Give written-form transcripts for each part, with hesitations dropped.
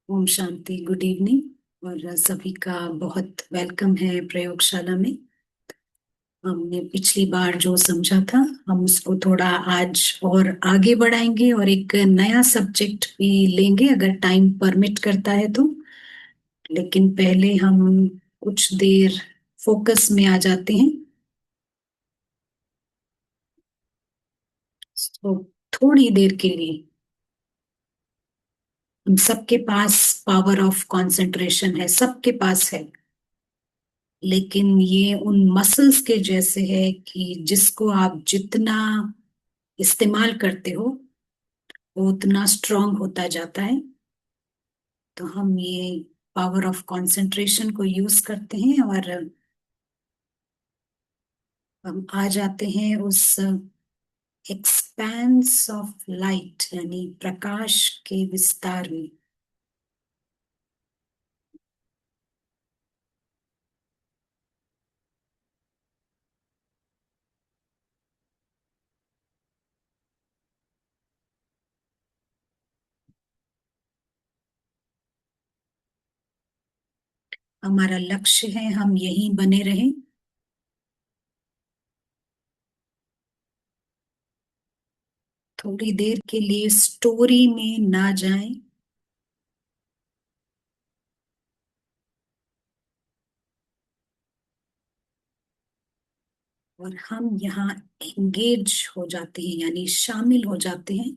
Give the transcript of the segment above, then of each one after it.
Om Shanti. Good evening और सभी का बहुत वेलकम है प्रयोगशाला में। हमने पिछली बार जो समझा था हम उसको थोड़ा आज और आगे बढ़ाएंगे और एक नया सब्जेक्ट भी लेंगे अगर टाइम परमिट करता है तो। लेकिन पहले हम कुछ देर फोकस में आ जाते हैं। तो थोड़ी देर के लिए हम सबके पास पावर ऑफ कंसंट्रेशन है, सबके पास है। लेकिन ये उन मसल्स के जैसे है कि जिसको आप जितना इस्तेमाल करते हो वो उतना स्ट्रांग होता जाता है। तो हम ये पावर ऑफ कंसंट्रेशन को यूज करते हैं और हम आ जाते हैं उस एक्सपेंस ऑफ लाइट यानी प्रकाश के विस्तार में। हमारा लक्ष्य है हम यहीं बने रहें। थोड़ी देर के लिए स्टोरी में ना जाएं। और हम यहाँ एंगेज हो जाते हैं यानी शामिल हो जाते हैं।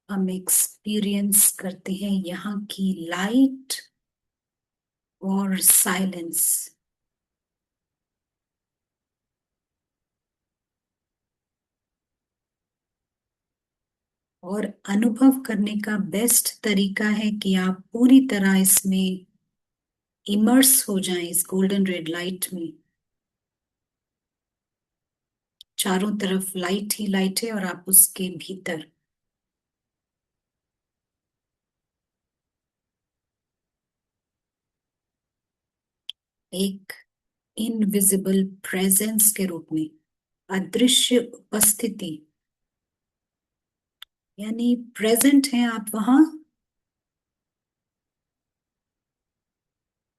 हम एक्सपीरियंस करते हैं यहाँ की लाइट और साइलेंस। और अनुभव करने का बेस्ट तरीका है कि आप पूरी तरह इसमें इमर्स हो जाएं इस गोल्डन रेड लाइट में। चारों तरफ लाइट ही लाइट है और आप उसके भीतर। एक इनविजिबल प्रेजेंस के रूप में, अदृश्य उपस्थिति। यानी प्रेजेंट हैं आप वहां,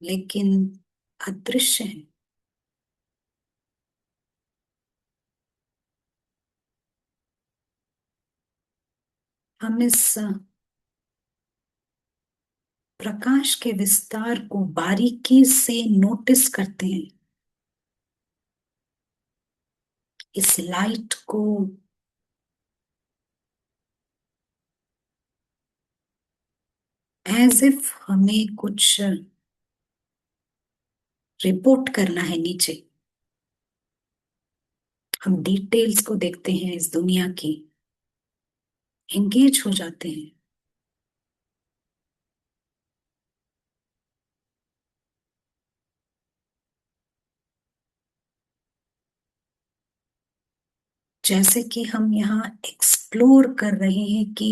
लेकिन अदृश्य हैं। हम इस प्रकाश के विस्तार को बारीकी से नोटिस करते हैं। इस लाइट को एज इफ हमें कुछ रिपोर्ट करना है नीचे। हम डिटेल्स को देखते हैं इस दुनिया की, एंगेज हो जाते हैं। जैसे कि हम यहाँ एक्सप्लोर कर रहे हैं कि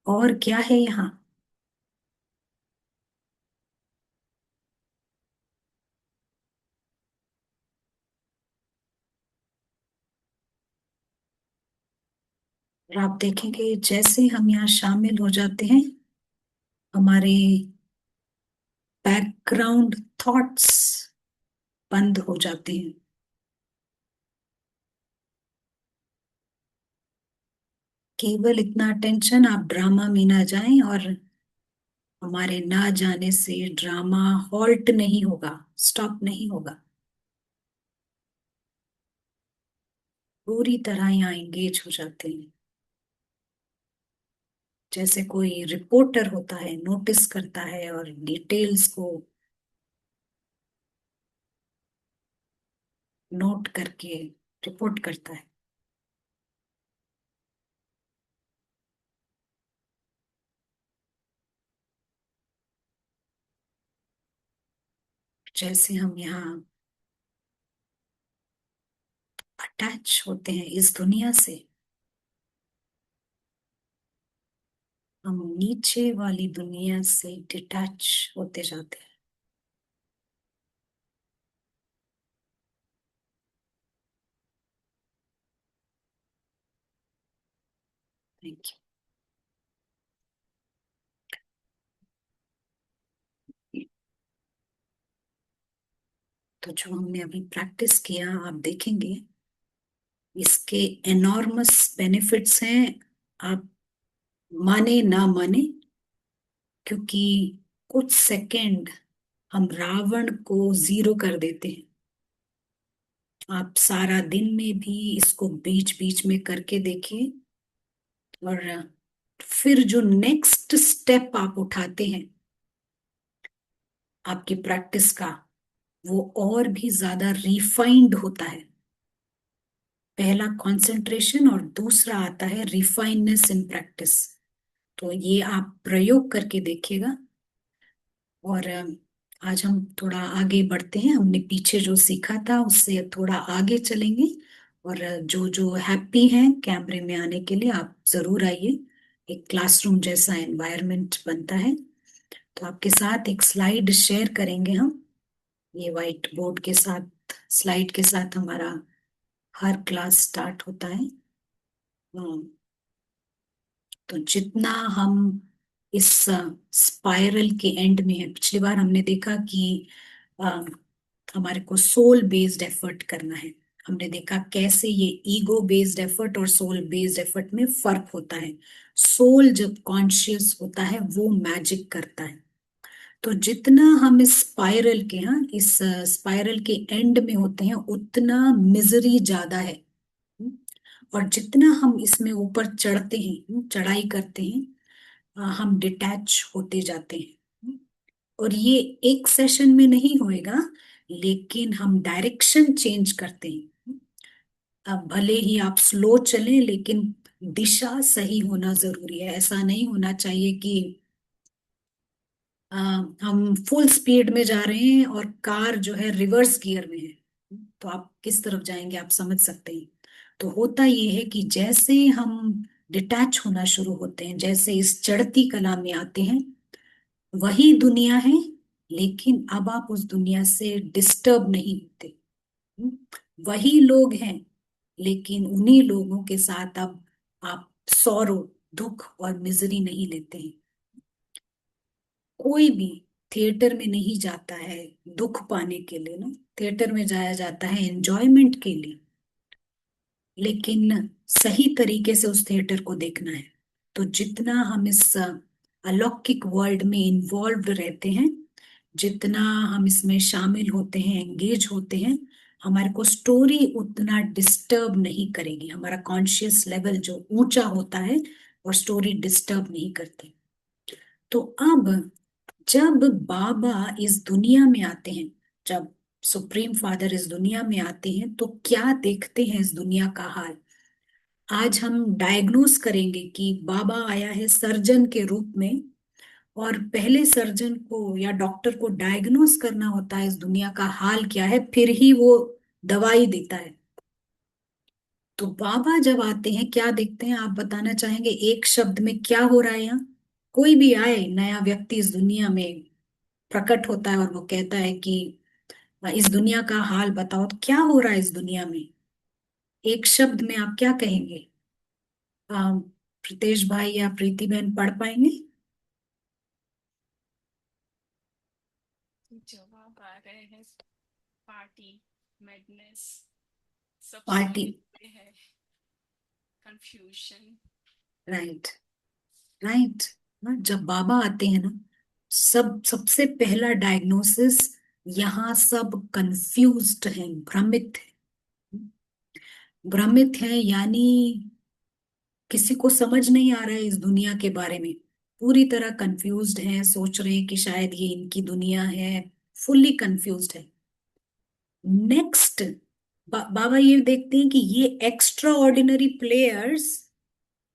और क्या है यहाँ। और आप देखेंगे जैसे हम यहाँ शामिल हो जाते हैं, हमारे बैकग्राउंड थॉट्स बंद हो जाते हैं। केवल इतना टेंशन आप ड्रामा में ना जाएं और हमारे ना जाने से ड्रामा हॉल्ट नहीं होगा, स्टॉप नहीं होगा। पूरी तरह यहाँ एंगेज हो जाते हैं। जैसे कोई रिपोर्टर होता है, नोटिस करता है और डिटेल्स को नोट करके रिपोर्ट करता है। जैसे हम यहाँ अटैच होते हैं इस दुनिया से, हम नीचे वाली दुनिया से डिटैच होते जाते हैं। Thank you. तो जो हमने अभी प्रैक्टिस किया, आप देखेंगे इसके एनॉर्मस बेनिफिट्स हैं। आप माने ना माने, क्योंकि कुछ सेकंड हम रावण को जीरो कर देते हैं। आप सारा दिन में भी इसको बीच बीच में करके देखिए, और फिर जो नेक्स्ट स्टेप आप उठाते हैं आपकी प्रैक्टिस का, वो और भी ज्यादा रिफाइंड होता है। पहला कंसंट्रेशन और दूसरा आता है रिफाइननेस इन प्रैक्टिस। तो ये आप प्रयोग करके देखिएगा। और आज हम थोड़ा आगे बढ़ते हैं। हमने पीछे जो सीखा था उससे थोड़ा आगे चलेंगे। और जो जो हैप्पी हैं कैमरे में आने के लिए, आप जरूर आइए। एक क्लासरूम जैसा एनवायरनमेंट बनता है। तो आपके साथ एक स्लाइड शेयर करेंगे हम। ये व्हाइट बोर्ड के साथ, स्लाइड के साथ हमारा हर क्लास स्टार्ट होता है। हम्म, तो जितना हम इस स्पाइरल के एंड में है, पिछली बार हमने देखा कि अ, हमारे को सोल बेस्ड एफर्ट करना है। हमने देखा कैसे ये ईगो बेस्ड एफर्ट और सोल बेस्ड एफर्ट में फर्क होता है। सोल जब कॉन्शियस होता है वो मैजिक करता है। तो जितना हम इस स्पाइरल के, हाँ, इस स्पाइरल के एंड में होते हैं उतना मिजरी ज्यादा है। हम्म, और जितना हम इसमें ऊपर चढ़ते हैं, चढ़ाई करते हैं, हम डिटैच होते जाते हैं। और ये एक सेशन में नहीं होएगा, लेकिन हम डायरेक्शन चेंज करते हैं। अब भले ही आप स्लो चलें, लेकिन दिशा सही होना जरूरी है। ऐसा नहीं होना चाहिए कि हम फुल स्पीड में जा रहे हैं और कार जो है रिवर्स गियर में है। तो आप किस तरफ जाएंगे, आप समझ सकते हैं। तो होता ये है कि जैसे हम डिटैच होना शुरू होते हैं, जैसे इस चढ़ती कला में आते हैं, वही दुनिया है, लेकिन अब आप उस दुनिया से डिस्टर्ब नहीं होते। हम्म, वही लोग हैं, लेकिन उन्हीं लोगों के साथ अब आप सौरो, दुख और मिजरी नहीं लेते हैं। कोई भी थिएटर में नहीं जाता है दुख पाने के लिए ना। थिएटर में जाया जाता है एंजॉयमेंट के लिए, लेकिन सही तरीके से उस थिएटर को देखना है। तो जितना हम इस अलौकिक वर्ल्ड में इन्वॉल्व रहते हैं, जितना हम इसमें शामिल होते हैं, एंगेज होते हैं, हमारे को स्टोरी उतना डिस्टर्ब नहीं करेगी। हमारा कॉन्शियस लेवल जो ऊंचा होता है, और स्टोरी डिस्टर्ब नहीं करती। तो अब जब बाबा इस दुनिया में आते हैं, जब सुप्रीम फादर इस दुनिया में आते हैं, तो क्या देखते हैं इस दुनिया का हाल। आज हम डायग्नोस करेंगे कि बाबा आया है सर्जन के रूप में। और पहले सर्जन को या डॉक्टर को डायग्नोस करना होता है इस दुनिया का हाल क्या है, फिर ही वो दवाई देता है। तो बाबा जब आते हैं क्या देखते हैं, आप बताना चाहेंगे एक शब्द में क्या हो रहा है यहाँ। कोई भी आए नया व्यक्ति इस दुनिया में प्रकट होता है और वो कहता है कि इस दुनिया का हाल बताओ, तो क्या हो रहा है इस दुनिया में। एक शब्द में आप क्या कहेंगे। प्रीतेश भाई या प्रीति बहन पढ़ पाएंगे। जवाब आ रहे हैं। पार्टी, मैडनेस, सब पार्टी। सोए हुए हैं, कंफ्यूजन। राइट। राइट। जब बाबा आते हैं ना, सबसे पहला डायग्नोसिस, यहाँ सब कंफ्यूज्ड हैं, भ्रमित हैं। भ्रमित हैं यानी किसी को समझ नहीं आ रहा है इस दुनिया के बारे में। पूरी तरह कंफ्यूज्ड हैं, सोच रहे हैं कि शायद ये इनकी दुनिया है। फुल्ली कंफ्यूज्ड है। नेक्स्ट, बाबा ये देखते हैं कि ये एक्स्ट्रा ऑर्डिनरी प्लेयर्स,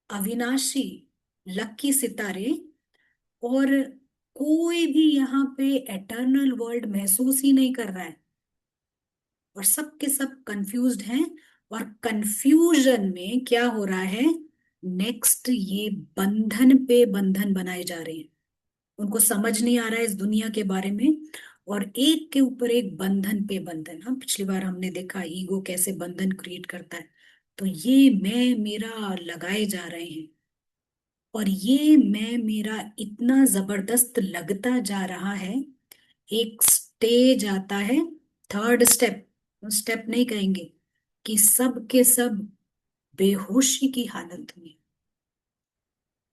अविनाशी, लक्की सितारे, और कोई भी यहाँ पे एटर्नल वर्ल्ड महसूस ही नहीं कर रहा है। और सब के सब कंफ्यूज्ड हैं। और कंफ्यूजन में क्या हो रहा है, नेक्स्ट ये बंधन पे बंधन बनाए जा रहे हैं। उनको समझ नहीं आ रहा है इस दुनिया के बारे में, और एक के ऊपर एक बंधन पे बंधन। हम पिछली बार हमने देखा ईगो कैसे बंधन क्रिएट करता है। तो ये मैं मेरा लगाए जा रहे हैं। और ये मैं मेरा इतना जबरदस्त लगता जा रहा है। एक स्टेज आता है, थर्ड स्टेप, स्टेप नहीं कहेंगे, कि सब के सब बेहोशी की हालत में,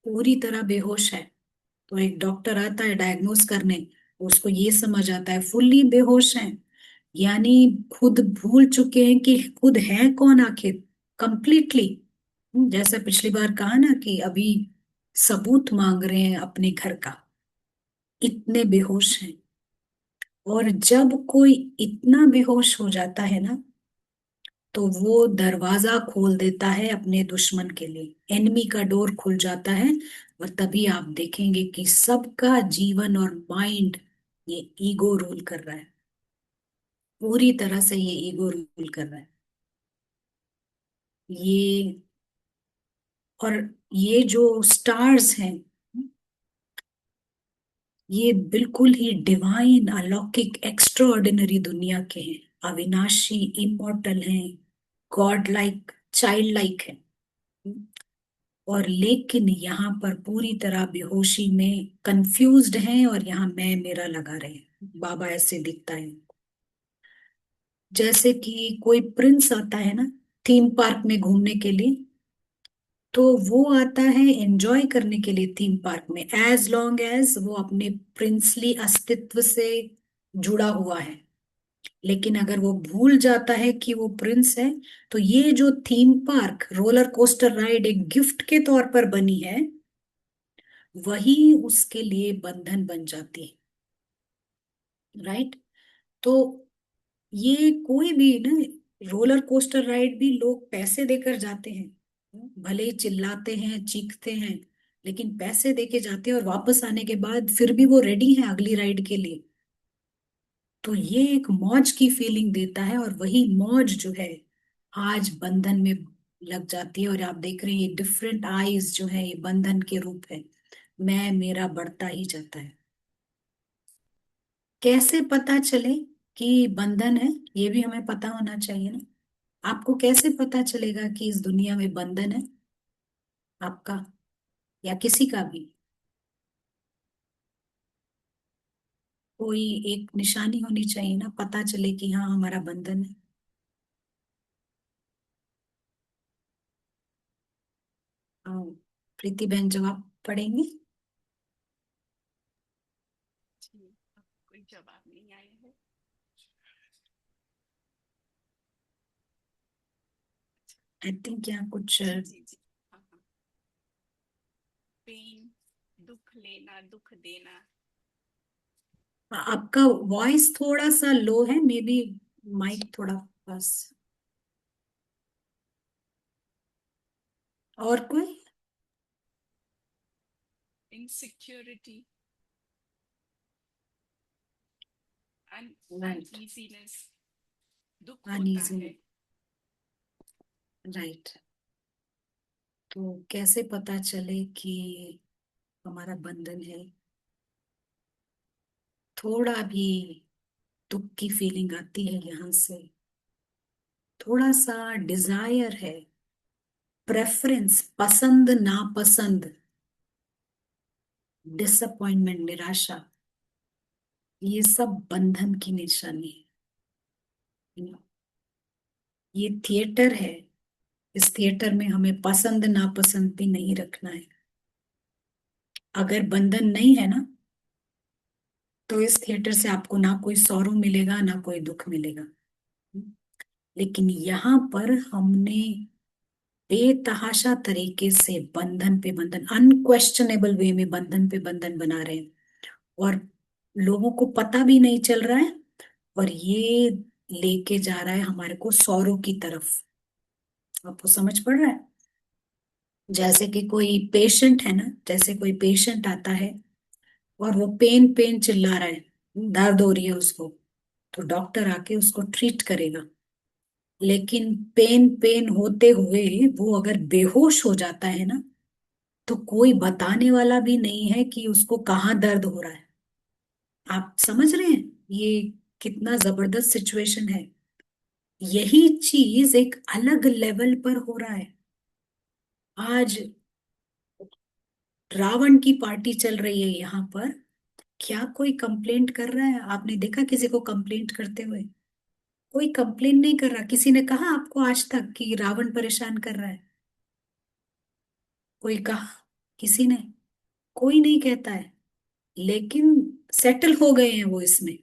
पूरी तरह बेहोश है। तो एक डॉक्टर आता है डायग्नोस करने, उसको ये समझ आता है फुल्ली बेहोश है, यानी खुद भूल चुके हैं कि खुद है कौन आखिर, कंप्लीटली। जैसा पिछली बार कहा ना कि अभी सबूत मांग रहे हैं अपने घर का, इतने बेहोश हैं। और जब कोई इतना बेहोश हो जाता है ना, तो वो दरवाजा खोल देता है अपने दुश्मन के लिए, एनिमी का डोर खुल जाता है। और तभी आप देखेंगे कि सबका जीवन और माइंड, ये ईगो रूल कर रहा है, पूरी तरह से ये ईगो रूल कर रहा है। ये, और ये जो स्टार्स हैं, ये बिल्कुल ही डिवाइन, अलौकिक, एक्स्ट्राऑर्डिनरी दुनिया के हैं, अविनाशी, इमॉर्टल हैं, गॉड लाइक, चाइल्ड लाइक है। और लेकिन यहाँ पर पूरी तरह बेहोशी में कंफ्यूज्ड हैं, और यहाँ मैं मेरा लगा रहे हैं। बाबा ऐसे दिखता है, जैसे कि कोई प्रिंस आता है ना थीम पार्क में घूमने के लिए, तो वो आता है एंजॉय करने के लिए थीम पार्क में, एज लॉन्ग एज वो अपने प्रिंसली अस्तित्व से जुड़ा हुआ है। लेकिन अगर वो भूल जाता है कि वो प्रिंस है, तो ये जो theme park roller coaster ride एक गिफ्ट के तौर पर बनी है, वही उसके लिए बंधन बन जाती है। राइट? तो ये कोई भी ना, रोलर कोस्टर राइड भी लोग पैसे देकर जाते हैं, भले ही चिल्लाते हैं चीखते हैं, लेकिन पैसे देके जाते हैं, और वापस आने के बाद फिर भी वो रेडी हैं अगली राइड के लिए। तो ये एक मौज की फीलिंग देता है, और वही मौज जो है आज बंधन में लग जाती है। और आप देख रहे हैं ये डिफरेंट आईज जो है, ये बंधन के रूप है, मैं मेरा बढ़ता ही जाता है। कैसे पता चले कि बंधन है, ये भी हमें पता होना चाहिए ना। आपको कैसे पता चलेगा कि इस दुनिया में बंधन है आपका, या किसी का भी? कोई एक निशानी होनी चाहिए ना, पता चले कि हाँ हमारा बंधन है। हाँ, प्रीति बहन जवाब पढ़ेंगे? जी, अब कोई जवाब नहीं आया है। आई थिंक यहाँ कुछ जी जी जी। हाँ हाँ। पेन, दुख लेना, दुख देना। आपका वॉइस थोड़ा सा लो है, मे बी माइक जी। थोड़ा पास। और कोई? इनसिक्योरिटी, राइट, अनईजीनेस, दुख होता अनइजी, है। राइट। तो कैसे पता चले कि हमारा बंधन है? थोड़ा भी दुख की फीलिंग आती है यहाँ से, थोड़ा सा डिजायर है, प्रेफरेंस, पसंद नापसंद, डिसअपॉइंटमेंट, निराशा, ये सब बंधन की निशानी है। ये थिएटर है, इस थिएटर में हमें पसंद नापसंद भी नहीं रखना है। अगर बंधन नहीं है ना, तो इस थिएटर से आपको ना कोई सौरव मिलेगा ना कोई दुख मिलेगा। लेकिन यहाँ पर हमने बेतहाशा तरीके से बंधन पे बंधन, अनक्वेश्चनेबल वे में बंधन पे बंधन बना रहे हैं, और लोगों को पता भी नहीं चल रहा है, और ये लेके जा रहा है हमारे को सौरों की तरफ। आपको समझ पड़ रहा है? जैसे कि कोई पेशेंट है ना, जैसे कोई पेशेंट आता है और वो पेन पेन चिल्ला रहा है, दर्द हो रही है उसको, तो डॉक्टर आके उसको ट्रीट करेगा। लेकिन पेन पेन होते हुए वो अगर बेहोश हो जाता है ना, तो कोई बताने वाला भी नहीं है कि उसको कहाँ दर्द हो रहा है। आप समझ रहे हैं ये कितना जबरदस्त सिचुएशन है? यही चीज एक अलग लेवल पर हो रहा है आज। रावण की पार्टी चल रही है यहाँ पर। क्या कोई कंप्लेंट कर रहा है? आपने देखा किसी को कंप्लेंट करते हुए? कोई कंप्लेंट नहीं कर रहा। किसी ने कहा आपको आज तक कि रावण परेशान कर रहा है? कोई कहा? किसी ने? कोई नहीं कहता है। लेकिन सेटल हो गए हैं वो इसमें,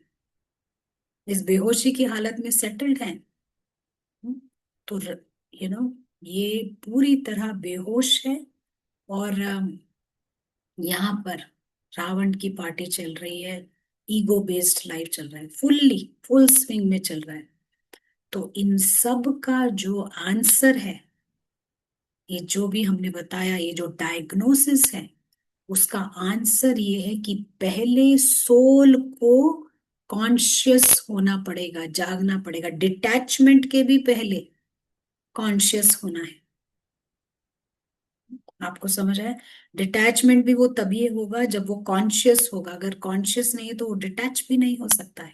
इस बेहोशी की हालत में सेटल्ड हैं। हम्म, तो यू नो ये पूरी तरह बेहोश है। और यहाँ पर रावण की पार्टी चल रही है। ईगो बेस्ड लाइफ चल रहा है, फुल स्विंग में चल रहा है। तो इन सब का जो आंसर है, ये जो भी हमने बताया, ये जो डायग्नोसिस है, उसका आंसर ये है कि पहले सोल को कॉन्शियस होना पड़ेगा, जागना पड़ेगा। डिटैचमेंट के भी पहले कॉन्शियस होना है। आपको समझ आया? डिटैचमेंट भी वो तभी होगा जब वो कॉन्शियस होगा। अगर कॉन्शियस नहीं है तो वो डिटैच भी नहीं हो सकता है।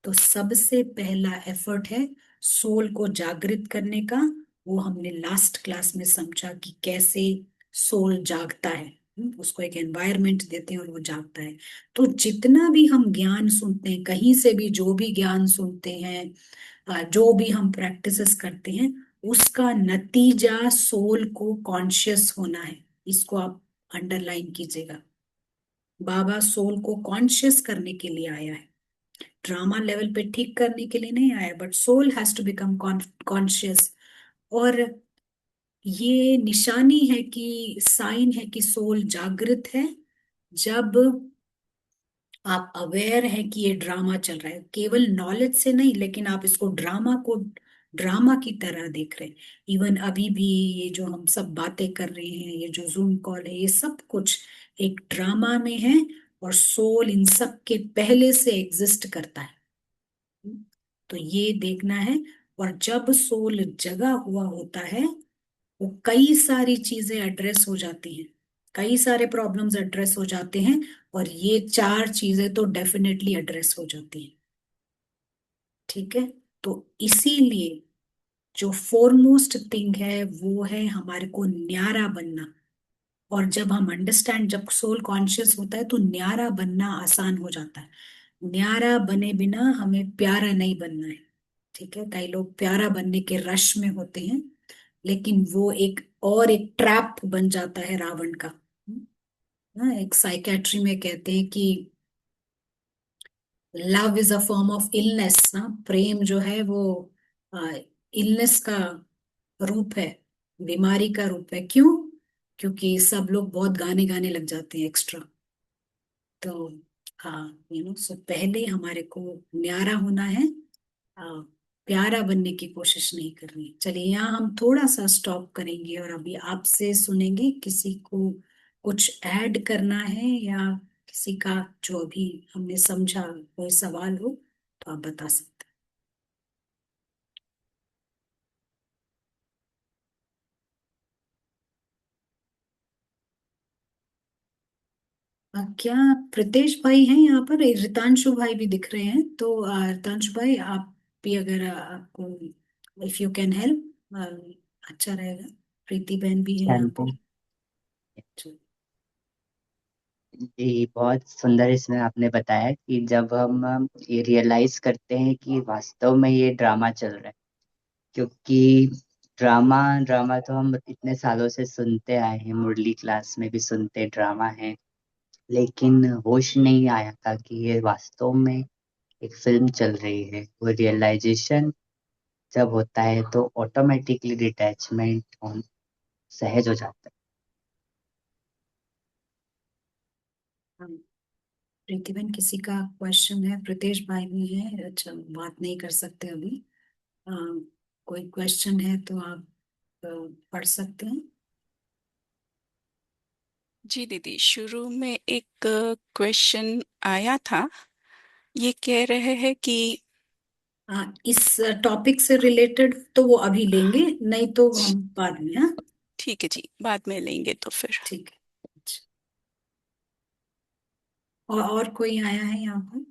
तो सबसे पहला एफर्ट है सोल को जागृत करने का। वो हमने लास्ट क्लास में समझा कि कैसे सोल जागता है। उसको एक एनवायरनमेंट देते हैं और वो जागता है। तो जितना भी हम ज्ञान सुनते हैं, कहीं से भी जो भी ज्ञान सुनते हैं, जो भी हम प्रैक्टिसेस करते हैं, उसका नतीजा सोल को कॉन्शियस होना है। इसको आप अंडरलाइन कीजिएगा। बाबा सोल को कॉन्शियस करने के लिए आया है, ड्रामा लेवल पे ठीक करने के लिए नहीं आया। But soul has to become conscious. और ये निशानी है कि, साइन है कि सोल जागृत है, जब आप अवेयर है कि ये ड्रामा चल रहा है। केवल नॉलेज से नहीं, लेकिन आप इसको ड्रामा को ड्रामा की तरह देख रहे हैं। इवन अभी भी ये जो हम सब बातें कर रहे हैं, ये जो जूम कॉल है, ये सब कुछ एक ड्रामा में है। और सोल इन सब के पहले से एग्जिस्ट करता है। तो ये देखना है। और जब सोल जगा हुआ होता है, वो कई सारी चीजें एड्रेस हो जाती हैं, कई सारे प्रॉब्लम्स एड्रेस हो जाते हैं। और ये चार चीजें तो डेफिनेटली एड्रेस हो जाती हैं। ठीक है? तो इसीलिए जो फोरमोस्ट थिंग है वो है हमारे को न्यारा बनना। और जब हम अंडरस्टैंड, जब सोल कॉन्शियस होता है तो न्यारा बनना आसान हो जाता है। न्यारा बने बिना हमें प्यारा नहीं बनना है। ठीक है? कई लोग प्यारा बनने के रश में होते हैं, लेकिन वो एक ट्रैप बन जाता है रावण का। ना, एक साइकेट्री में कहते हैं कि love is a form of illness ना। प्रेम जो है वो इलनेस का रूप है, बीमारी का रूप है। क्यों? क्योंकि सब लोग बहुत गाने गाने लग जाते हैं एक्स्ट्रा। तो हाँ, सो पहले हमारे को न्यारा होना है, आ, प्यारा बनने की कोशिश नहीं करनी। चलिए, यहाँ हम थोड़ा सा स्टॉप करेंगे और अभी आपसे सुनेंगे। किसी को कुछ ऐड करना है, या किसी का जो अभी हमने समझा कोई सवाल हो तो आप बता सकते हैं। क्या प्रीतेश भाई हैं यहाँ पर? रितांशु भाई भी दिख रहे हैं। तो रितांशु भाई, आप भी अगर आपको, इफ यू कैन हेल्प, अच्छा रहेगा। प्रीति बहन भी है यहाँ चैनल। पर। जी, बहुत सुंदर इसमें आपने बताया कि जब हम ये रियलाइज करते हैं कि वास्तव में ये ड्रामा चल रहा है। क्योंकि ड्रामा ड्रामा तो हम इतने सालों से सुनते आए हैं, मुरली क्लास में भी सुनते ड्रामा है, लेकिन होश नहीं आया था कि ये वास्तव में एक फिल्म चल रही है। वो रियलाइजेशन जब होता है तो ऑटोमेटिकली डिटैचमेंट सहज हो जाता हाँ, प्रीति बहन, किसी का क्वेश्चन है? प्रीतेश भाई भी है। अच्छा, बात नहीं कर सकते अभी। अ, कोई क्वेश्चन है तो आप अ, पढ़ सकते हैं। जी दीदी, शुरू में एक क्वेश्चन आया था। ये कह रहे हैं कि इस टॉपिक से रिलेटेड तो वो अभी लेंगे, नहीं तो हम बाद में। हाँ, ठीक है जी, बाद में लेंगे तो फिर। ठीक है। अच्छा, और कोई आया है यहाँ पर?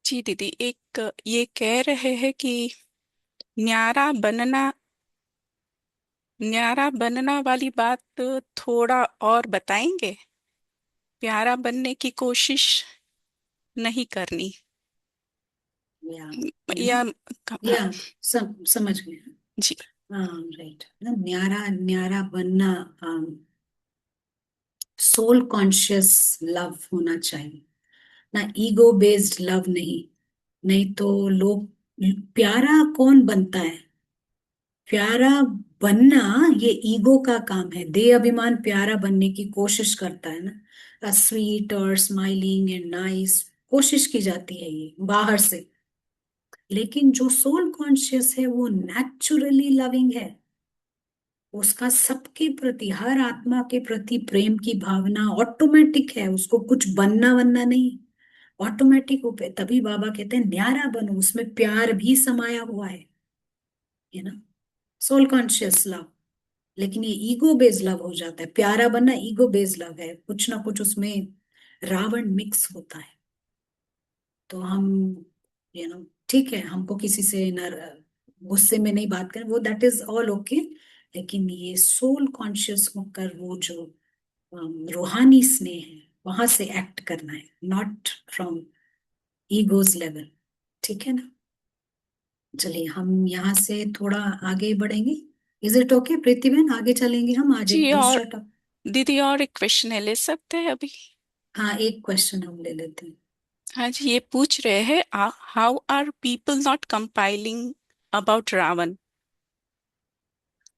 जी दीदी, एक ये कह रहे हैं कि न्यारा बनना न्यारा बनना वाली बात थोड़ा और बताएंगे? प्यारा बनने की कोशिश नहीं करनी। या या हाँ, या समझ गए। जी। हाँ, राइट ना, न्यारा न्यारा बनना सोल कॉन्शियस लव होना चाहिए ना, ईगो बेस्ड लव नहीं। नहीं तो लोग, प्यारा कौन बनता है? प्यारा बनना ये ईगो का काम है। दे अभिमान प्यारा बनने की कोशिश करता है ना, स्वीट और स्माइलिंग एंड नाइस कोशिश की जाती है ये बाहर से। लेकिन जो सोल कॉन्शियस है वो नेचुरली लविंग है। उसका सबके प्रति, हर आत्मा के प्रति प्रेम की भावना ऑटोमेटिक है, उसको कुछ बनना बनना नहीं, ऑटोमेटिक हो पे। तभी बाबा कहते हैं न्यारा बनो, उसमें प्यार भी समाया हुआ है ना, सोल कॉन्शियस लव। लेकिन ये ईगो बेस्ड लव हो जाता है, प्यारा बनना ईगो बेस्ड लव है, कुछ ना कुछ उसमें रावण मिक्स होता है। तो हम ठीक है, हमको किसी से न गुस्से में नहीं बात करें, वो दैट इज ऑल ओके। लेकिन ये सोल कॉन्शियस होकर वो जो रूहानी स्नेह है, वहां से एक्ट करना है, नॉट फ्रॉम ईगोज लेवल। ठीक है ना? चलिए हम यहाँ से थोड़ा आगे बढ़ेंगे। इज इट ओके प्रीति बहन? आगे चलेंगे हम, आज एक जी, और दूसरा टॉपिक। दीदी और एक क्वेश्चन है, ले सकते हैं अभी? हाँ, एक क्वेश्चन हम ले लेते हैं। हाँ जी, ये पूछ रहे हैं, how are people not compiling about Ravan?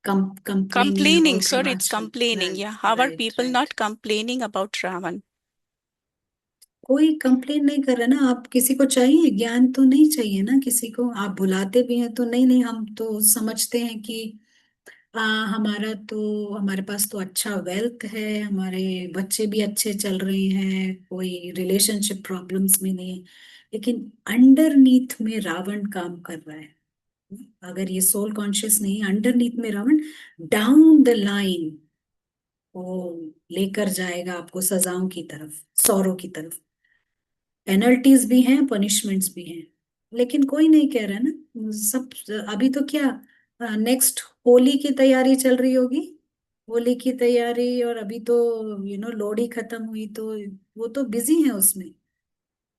Complaining Complaining, about sorry, it's Ravan. complaining. Yeah, how are right people right. not complaining about Ravan? कोई कंप्लेन नहीं कर रहा ना। आप किसी को चाहिए ज्ञान तो नहीं चाहिए ना किसी को, आप बुलाते भी हैं तो नहीं नहीं, हम तो समझते हैं कि हमारा तो, हमारे पास तो अच्छा वेल्थ है, हमारे बच्चे भी अच्छे चल रहे हैं, कोई रिलेशनशिप प्रॉब्लम्स में नहीं है। लेकिन अंडरनीथ में रावण काम कर रहा है। अगर ये सोल कॉन्शियस नहीं, अंडरनीथ में रावण डाउन द लाइन वो लेकर जाएगा आपको सजाओं की तरफ, सौरों की तरफ। पेनल्टीज भी हैं, पनिशमेंट्स भी हैं। लेकिन कोई नहीं कह रहा ना सब। अभी तो क्या, नेक्स्ट होली की तैयारी चल रही होगी, होली की तैयारी। और अभी तो लोहड़ी खत्म हुई, तो वो तो बिजी है उसमें।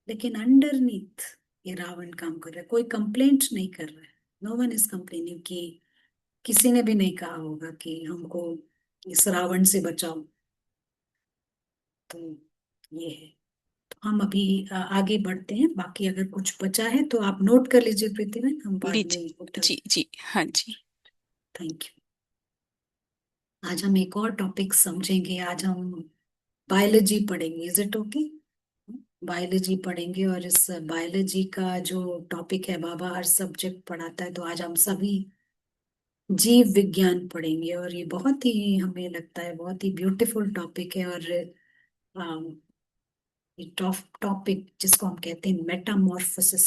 लेकिन अंडरनीथ ये रावण काम कर रहा है, कोई कंप्लेंट नहीं कर रहा है। नो वन इज कंप्लेनिंग कि किसी ने भी नहीं कहा होगा कि हमको इस रावण से बचाओ। तो ये है। हम अभी आगे बढ़ते हैं, बाकी अगर कुछ बचा है तो आप नोट कर लीजिए प्रीति मैम, हम जी बाद जी में उठा। जी जी, हाँ जी। Thank you. आज हम एक और टॉपिक समझेंगे। आज हम बायोलॉजी पढ़ेंगे। Is it okay? बायोलॉजी पढ़ेंगे, और इस बायोलॉजी का जो टॉपिक है, बाबा हर सब्जेक्ट पढ़ाता है, तो आज हम सभी जीव विज्ञान पढ़ेंगे। और ये बहुत ही, हमें लगता है बहुत ही ब्यूटीफुल टॉपिक है। और टॉपिक जिसको हम कहते हैं मेटामॉर्फोसिस,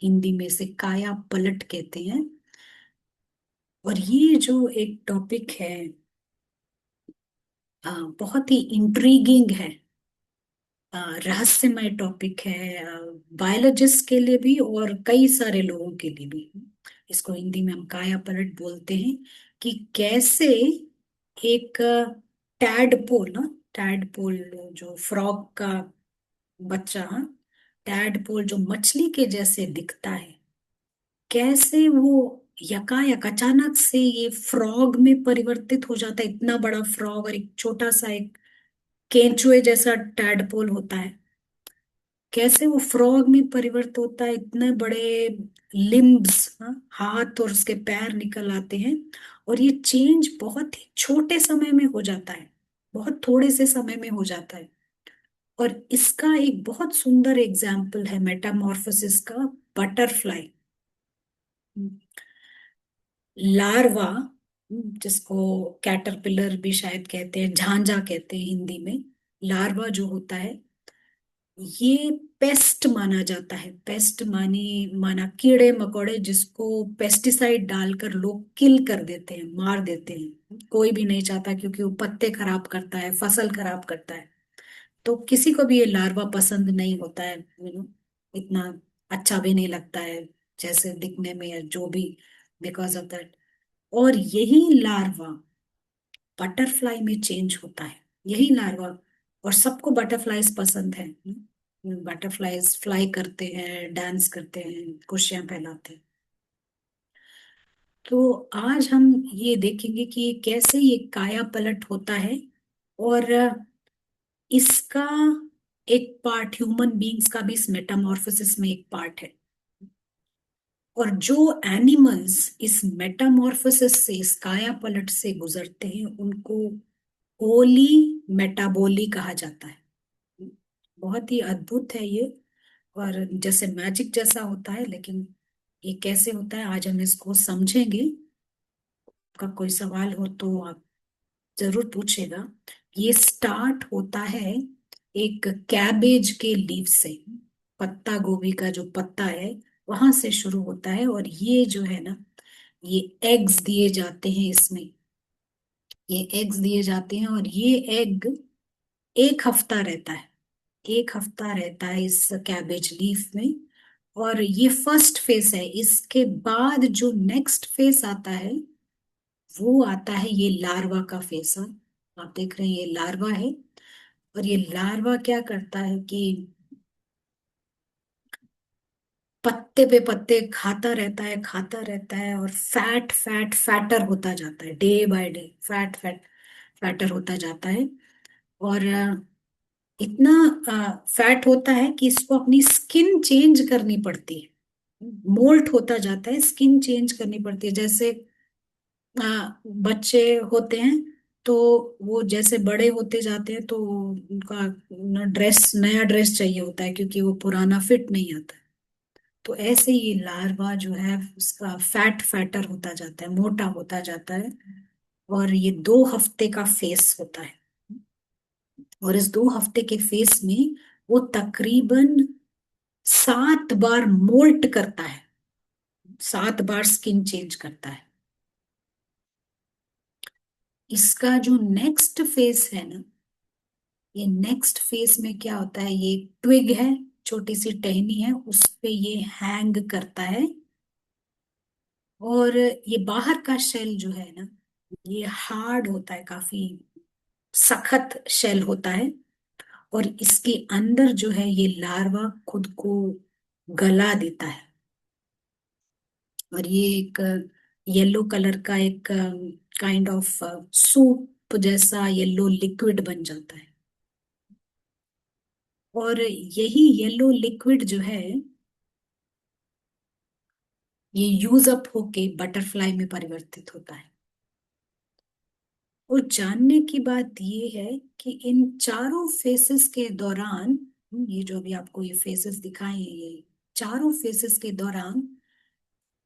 हिंदी में से काया पलट कहते हैं। और ये जो एक टॉपिक है, बहुत ही इंट्रीगिंग है, रहस्यमय टॉपिक है, बायोलॉजिस्ट के लिए भी और कई सारे लोगों के लिए भी। इसको हिंदी में हम काया पलट बोलते हैं। कि कैसे एक टैडपोल ना, टैडपोल जो फ्रॉग का बच्चा, टैडपोल जो मछली के जैसे दिखता है, कैसे वो यकायक अचानक से ये फ्रॉग में परिवर्तित हो जाता है। इतना बड़ा फ्रॉग और एक छोटा सा एक केंचुए जैसा टैडपोल होता है, कैसे वो फ्रॉग में परिवर्तित होता है। इतने बड़े लिम्ब्स, हाथ और उसके पैर निकल आते हैं। और ये चेंज बहुत ही छोटे समय में हो जाता है, बहुत थोड़े से समय में हो जाता है। और इसका एक बहुत सुंदर एग्जाम्पल है मेटामॉर्फोसिस का, बटरफ्लाई। लार्वा, जिसको कैटरपिलर भी शायद कहते हैं, झांझा कहते हैं हिंदी में। लार्वा जो होता है, ये पेस्ट माना जाता है। पेस्ट माना कीड़े मकोड़े जिसको पेस्टिसाइड डालकर लोग किल कर देते हैं, मार देते हैं। कोई भी नहीं चाहता, क्योंकि वो पत्ते खराब करता है, फसल खराब करता है। तो किसी को भी ये लार्वा पसंद नहीं होता है, इतना अच्छा भी नहीं लगता है जैसे दिखने में, या जो भी, बिकॉज ऑफ दैट। और यही लार्वा बटरफ्लाई में चेंज होता है, यही लार्वा। और सबको बटरफ्लाईज पसंद है, बटरफ्लाईज फ्लाई करते हैं, डांस करते हैं, खुशियां फैलाते हैं। तो आज हम ये देखेंगे कि कैसे ये काया पलट होता है, और इसका एक पार्ट ह्यूमन बीइंग्स का भी इस मेटामॉर्फोसिस में एक पार्ट है। और जो एनिमल्स इस मेटामॉर्फोसिस से, इस काया पलट से गुजरते हैं, उनको होली मेटाबोली कहा जाता है। बहुत ही अद्भुत है ये, और जैसे मैजिक जैसा होता है, लेकिन ये कैसे होता है आज हम इसको समझेंगे। आपका कोई सवाल हो तो आप जरूर पूछेगा। ये स्टार्ट होता है एक कैबेज के लीव से, पत्ता गोभी का जो पत्ता है वहां से शुरू होता है। और ये जो है ना, ये एग्स दिए जाते हैं इसमें, ये एग्स दिए जाते हैं, और ये एग एक हफ्ता रहता है, एक हफ्ता रहता है इस कैबेज लीफ में। और ये फर्स्ट फेस है। इसके बाद जो नेक्स्ट फेस आता है वो आता है ये लार्वा का फेस है। आप देख रहे हैं ये लार्वा है। और ये लार्वा क्या करता है कि पत्ते पे पत्ते खाता रहता है, खाता रहता है, और फैट फैट फैटर होता जाता है, day by day fat fat fatter होता जाता है। और इतना फैट होता है कि इसको अपनी स्किन चेंज करनी पड़ती है, मोल्ट होता जाता है, स्किन चेंज करनी पड़ती है। जैसे बच्चे होते हैं तो वो जैसे बड़े होते जाते हैं तो उनका ड्रेस, नया ड्रेस चाहिए होता है, क्योंकि वो पुराना फिट नहीं आता है। तो ऐसे ये लार्वा जो है उसका फैट फैटर होता जाता है, मोटा होता जाता है। और ये 2 हफ्ते का फेस होता है। और इस 2 हफ्ते के फेस में वो तकरीबन 7 बार मोल्ट करता है, 7 बार स्किन चेंज करता है। इसका जो नेक्स्ट फेस है ना, ये नेक्स्ट फेस में क्या होता है, ये ट्विग है, छोटी सी टहनी है, उस पे ये हैंग करता है। और ये बाहर का शेल जो है ना, ये हार्ड होता है, काफी सख्त शेल होता है। और इसके अंदर जो है ये लार्वा खुद को गला देता है, और ये एक येलो कलर का एक काइंड ऑफ सूप जैसा येलो लिक्विड बन जाता है। और यही येलो लिक्विड जो है ये यूज अप होके बटरफ्लाई में परिवर्तित होता है। और जानने की बात ये है कि इन चारों फेसेस के दौरान, ये जो भी आपको ये फेसेस दिखाए हैं, ये चारों फेसेस के दौरान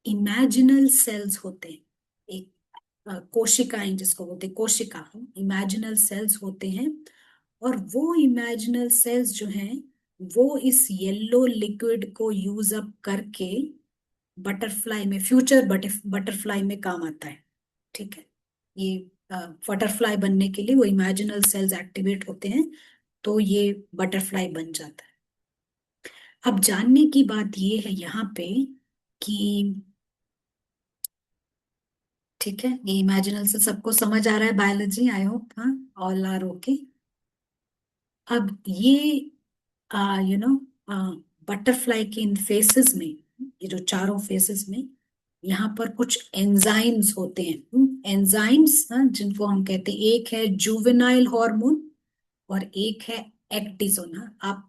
इमेजिनल सेल्स होते हैं। एक कोशिकाएं जिसको बोलते हैं कोशिका, इमेजिनल सेल्स होते हैं। और वो इमेजिनल सेल्स जो हैं वो इस येलो लिक्विड को यूज अप करके बटरफ्लाई में, फ्यूचर बटरफ्लाई में काम आता है। ठीक है, ये बटरफ्लाई बनने के लिए वो इमेजिनल सेल्स एक्टिवेट होते हैं, तो ये बटरफ्लाई बन जाता है। अब जानने की बात ये है यहाँ पे कि, ठीक है, ये इमेजिनल से सबको समझ आ रहा है, बायोलॉजी आई होप, हाँ, ऑल आर ओके। अब ये यू नो बटरफ्लाई के इन फेसेस में, ये जो चारों फेसेस में, यहाँ पर कुछ एंजाइम्स होते हैं। एंजाइम्स जिनको हम कहते हैं, एक है जुवेनाइल हार्मोन और एक है एक्टिजोन। आप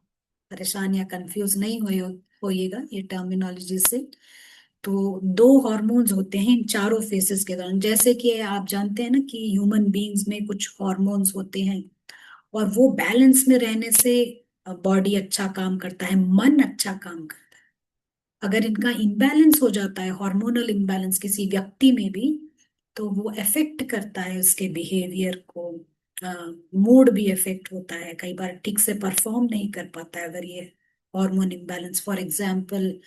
परेशान या कंफ्यूज नहीं होइएगा ये टर्मिनोलॉजी से। तो 2 हार्मोन्स होते हैं इन चारों फेसेस के दौरान। जैसे कि आप जानते हैं ना कि ह्यूमन बीइंग्स में कुछ हार्मोन्स होते हैं, और वो बैलेंस में रहने से बॉडी अच्छा काम करता है, मन अच्छा काम करता है। अगर इनका इम्बैलेंस हो जाता है, हार्मोनल इम्बैलेंस किसी व्यक्ति में भी, तो वो अफेक्ट करता है उसके बिहेवियर को, मूड भी अफेक्ट होता है, कई बार ठीक से परफॉर्म नहीं कर पाता है अगर ये हार्मोन इम्बैलेंस। फॉर एग्जाम्पल,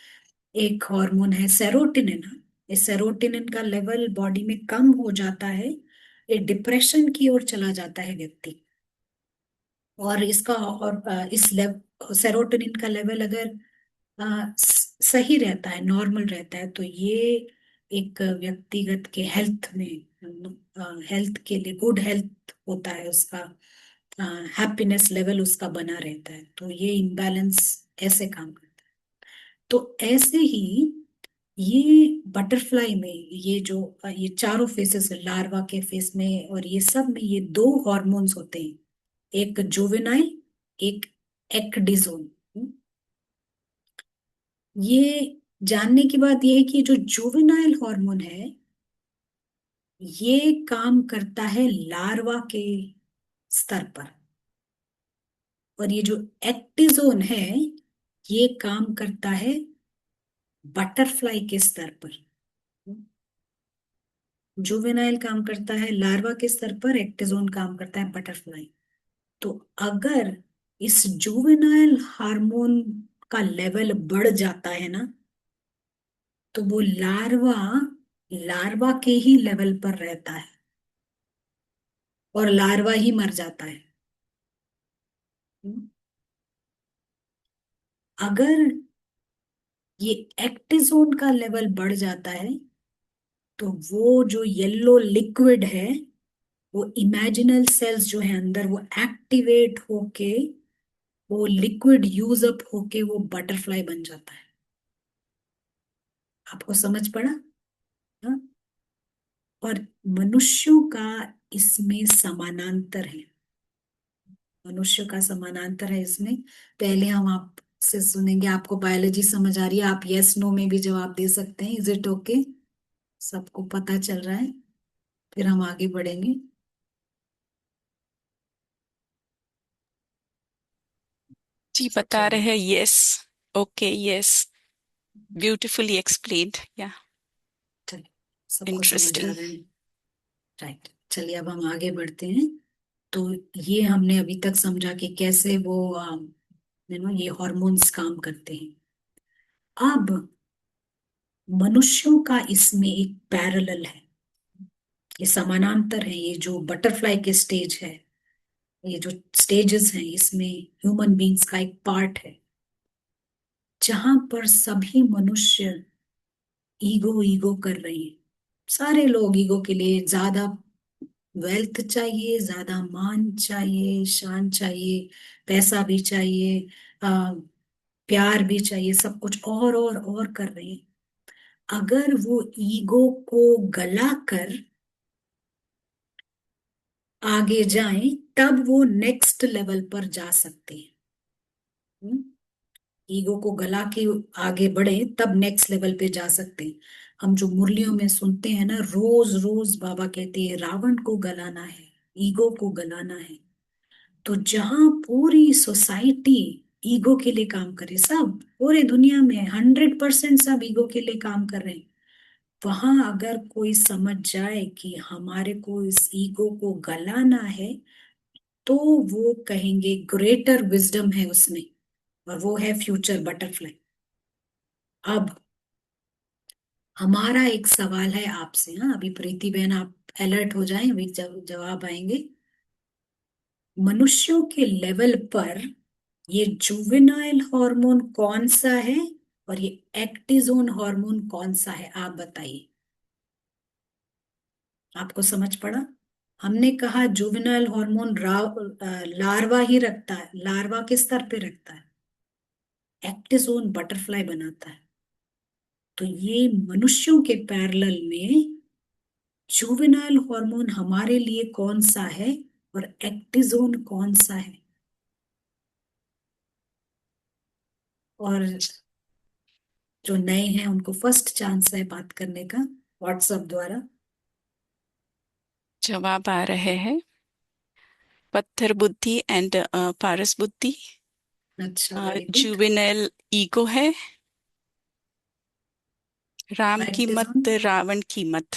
एक हार्मोन है सेरोटिनिन, इस सेरोटिनिन का लेवल बॉडी में कम हो जाता है, ये डिप्रेशन की ओर चला जाता है व्यक्ति। और इसका, और इस सेरोटोनिन का लेवल अगर सही रहता है, नॉर्मल रहता है, तो ये एक व्यक्तिगत के हेल्थ में, हेल्थ के लिए गुड हेल्थ होता है उसका, हैप्पीनेस लेवल उसका बना रहता है। तो ये इम्बैलेंस ऐसे काम करता है। तो ऐसे ही ये बटरफ्लाई में ये जो ये चारों फेसेस है, लार्वा के फेस में और ये सब में ये दो हॉर्मोन्स होते हैं, एक जुवेनाइल, एक एक्डिजोन। ये जानने की बात यह है कि जो जुवेनाइल हार्मोन है ये काम करता है लार्वा के स्तर पर, और ये जो एक्टिजोन है ये काम करता है बटरफ्लाई के स्तर पर। जुवेनाइल काम करता है लार्वा के स्तर पर, एक्टिजोन काम करता है बटरफ्लाई। तो अगर इस जुवेनाइल हार्मोन का लेवल बढ़ जाता है ना, तो वो लार्वा लार्वा के ही लेवल पर रहता है और लार्वा ही मर जाता है। अगर ये एक्टिजोन का लेवल बढ़ जाता है तो वो जो येलो लिक्विड है वो इमेजिनल सेल्स जो है अंदर वो एक्टिवेट होके वो लिक्विड यूज अप होके वो बटरफ्लाई बन जाता है। आपको समझ पड़ा? हाँ? और मनुष्यों का इसमें समानांतर है, मनुष्य का समानांतर है इसमें। पहले हम आपसे सुनेंगे, आपको बायोलॉजी समझ आ रही है, आप यस नो में भी जवाब दे सकते हैं। Is it okay? सबको पता चल रहा है? फिर हम आगे बढ़ेंगे। जी बता रहे चलिए, हैं yes. Okay yes, beautifully explained या चलिए, सबको समझ आ इंटरेस्टिंग। रहा है। राइट, चलिए अब हम आगे बढ़ते हैं। तो ये हमने अभी तक समझा कि कैसे वो ये हॉर्मोन्स काम करते हैं। अब मनुष्यों का इसमें एक पैरेलल है, ये समानांतर है। ये जो बटरफ्लाई के स्टेज है, ये जो स्टेजेस हैं इसमें ह्यूमन बींग्स का एक पार्ट है जहां पर सभी मनुष्य ईगो ईगो कर रहे हैं। सारे लोग ईगो के लिए ज्यादा वेल्थ चाहिए, ज्यादा मान चाहिए, शान चाहिए, पैसा भी चाहिए, प्यार भी चाहिए, सब कुछ और कर रहे हैं। अगर वो ईगो को गला कर आगे जाएं तब वो नेक्स्ट लेवल पर जा सकते हैं। ईगो को गला के आगे बढ़े तब नेक्स्ट लेवल पे जा सकते हैं। हम जो मुरलियों में सुनते हैं ना, रोज रोज बाबा कहते हैं रावण को गलाना है, ईगो को गलाना है। तो जहां पूरी सोसाइटी ईगो के लिए काम करे, सब पूरे दुनिया में 100% सब ईगो के लिए काम कर रहे हैं, वहां अगर कोई समझ जाए कि हमारे को इस ईगो को गलाना है, तो वो कहेंगे ग्रेटर विजडम है उसमें, और वो है फ्यूचर बटरफ्लाई। अब हमारा एक सवाल है आपसे। हाँ, अभी प्रीति बहन आप अलर्ट हो जाएं, अभी जवाब आएंगे। मनुष्यों के लेवल पर ये जुवेनाइल हार्मोन कौन सा है और ये एक्टिजोन हार्मोन कौन सा है, आप बताइए। आपको समझ पड़ा? हमने कहा जुवेनाइल हार्मोन लार्वा ही रखता है, लार्वा के स्तर पे रखता है, एक्टिजोन बटरफ्लाई बनाता है। तो ये मनुष्यों के पैरेलल में जुवेनाइल हार्मोन हमारे लिए कौन सा है और एक्टिजोन कौन सा है? और जो नए हैं उनको फर्स्ट चांस है बात करने का व्हाट्सएप द्वारा। जवाब आ रहे हैं पत्थर बुद्धि एंड पारस बुद्धि। अच्छा, वेरी गुड। जुवेनाइल ईगो है, राम की एक्टिजोन मत रावण की मत।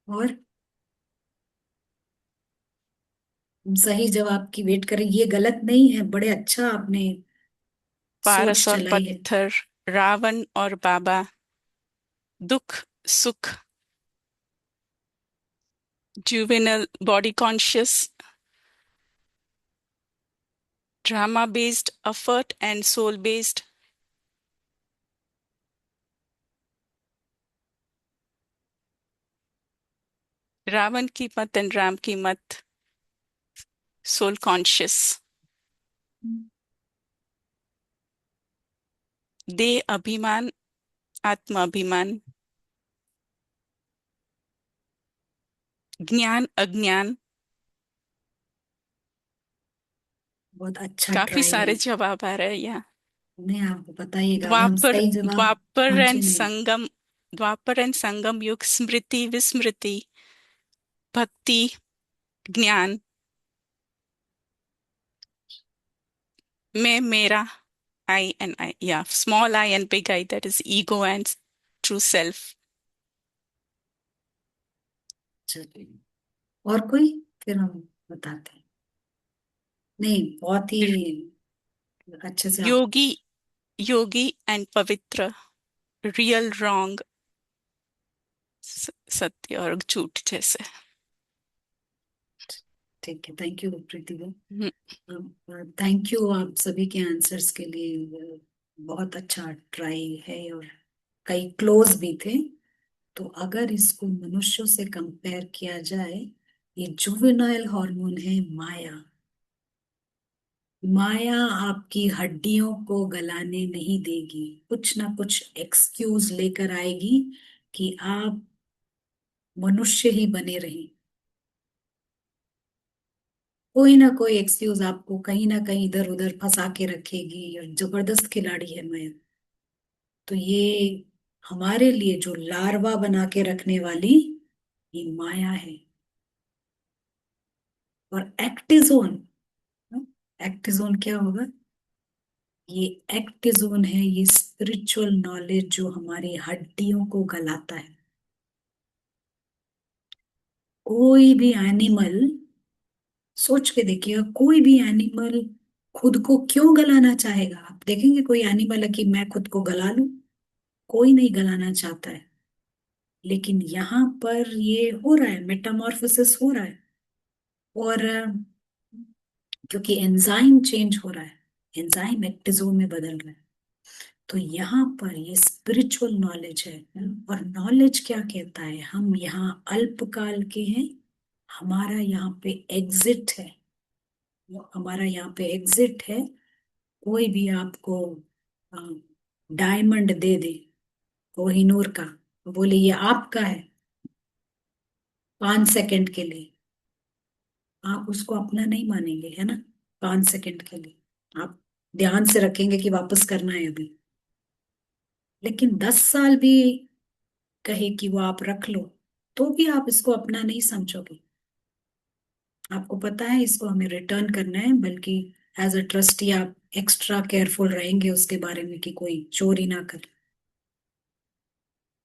और हम सही जवाब की वेट करें, ये गलत नहीं है, बड़े अच्छा आपने सोच पारस और चलाई है। पत्थर, रावण और बाबा, दुख सुख, juvenile body conscious, drama based effort and soul based, Ravan की मत एंड राम की मत, सोल कॉन्शियस। देह अभिमान, आत्म अभिमान, ज्ञान अज्ञान। बहुत अच्छा काफी ट्राई है। सारे जवाब आ रहे हैं यहाँ। नहीं, आप बताइएगा, अब हम द्वापर सही जवाब द्वापर पहुंचे एंड नहीं। संगम, द्वापर एंड संगम युग, स्मृति विस्मृति, भक्ति, ज्ञान, मैं मेरा, I and I, yeah, small I and big I, that is ego and true self. चलिए, और कोई, फिर हम बताते हैं। नहीं, बहुत ही अच्छे से आप। योगी, योगी and पवित्र, रियल रॉन्ग, सत्य और झूठ जैसे। ठीक है, thank you Preeti. Hmm, thank you आप सभी के आंसर्स के लिए। बहुत अच्छा ट्राई है, और कई क्लोज भी थे। तो अगर इसको मनुष्यों से कंपेयर किया जाए, ये जुवेनाइल हार्मोन है माया। माया आपकी हड्डियों को गलाने नहीं देगी, कुछ ना कुछ एक्सक्यूज लेकर आएगी कि आप मनुष्य ही बने रहें। कोई ना कोई एक्सक्यूज आपको कहीं ना कहीं इधर उधर फंसा के रखेगी, और जबरदस्त खिलाड़ी है माया। तो ये हमारे लिए जो लार्वा बना के रखने वाली, ये माया है। और एक्टिजोन, एक्टिजोन क्या होगा? ये एक्टिजोन है, ये स्पिरिचुअल नॉलेज जो हमारी हड्डियों को गलाता है। कोई भी एनिमल, सोच के देखिएगा, कोई भी एनिमल खुद को क्यों गलाना चाहेगा? आप देखेंगे कोई एनिमल है कि मैं खुद को गला लूं? कोई नहीं गलाना चाहता है। लेकिन यहाँ पर ये हो रहा है, मेटामॉर्फोसिस हो रहा है। और क्योंकि एंजाइम चेंज हो रहा है, एंजाइम एक्टिजोन में बदल रहा है। तो यहाँ पर ये स्पिरिचुअल नॉलेज है। और नॉलेज क्या कहता है? हम यहाँ अल्पकाल के हैं, हमारा यहाँ पे एग्जिट है। हमारा यहाँ पे एग्जिट है। कोई भी आपको डायमंड दे दे, कोहिनूर का, बोले ये आपका है 5 सेकंड के लिए, आप उसको अपना नहीं मानेंगे, है ना? 5 सेकंड के लिए आप ध्यान से रखेंगे कि वापस करना है अभी। लेकिन 10 साल भी कहे कि वो आप रख लो, तो भी आप इसको अपना नहीं समझोगे। आपको पता है इसको हमें रिटर्न करना है, बल्कि एज अ ट्रस्टी आप एक्स्ट्रा केयरफुल रहेंगे उसके बारे में कि कोई चोरी ना करे।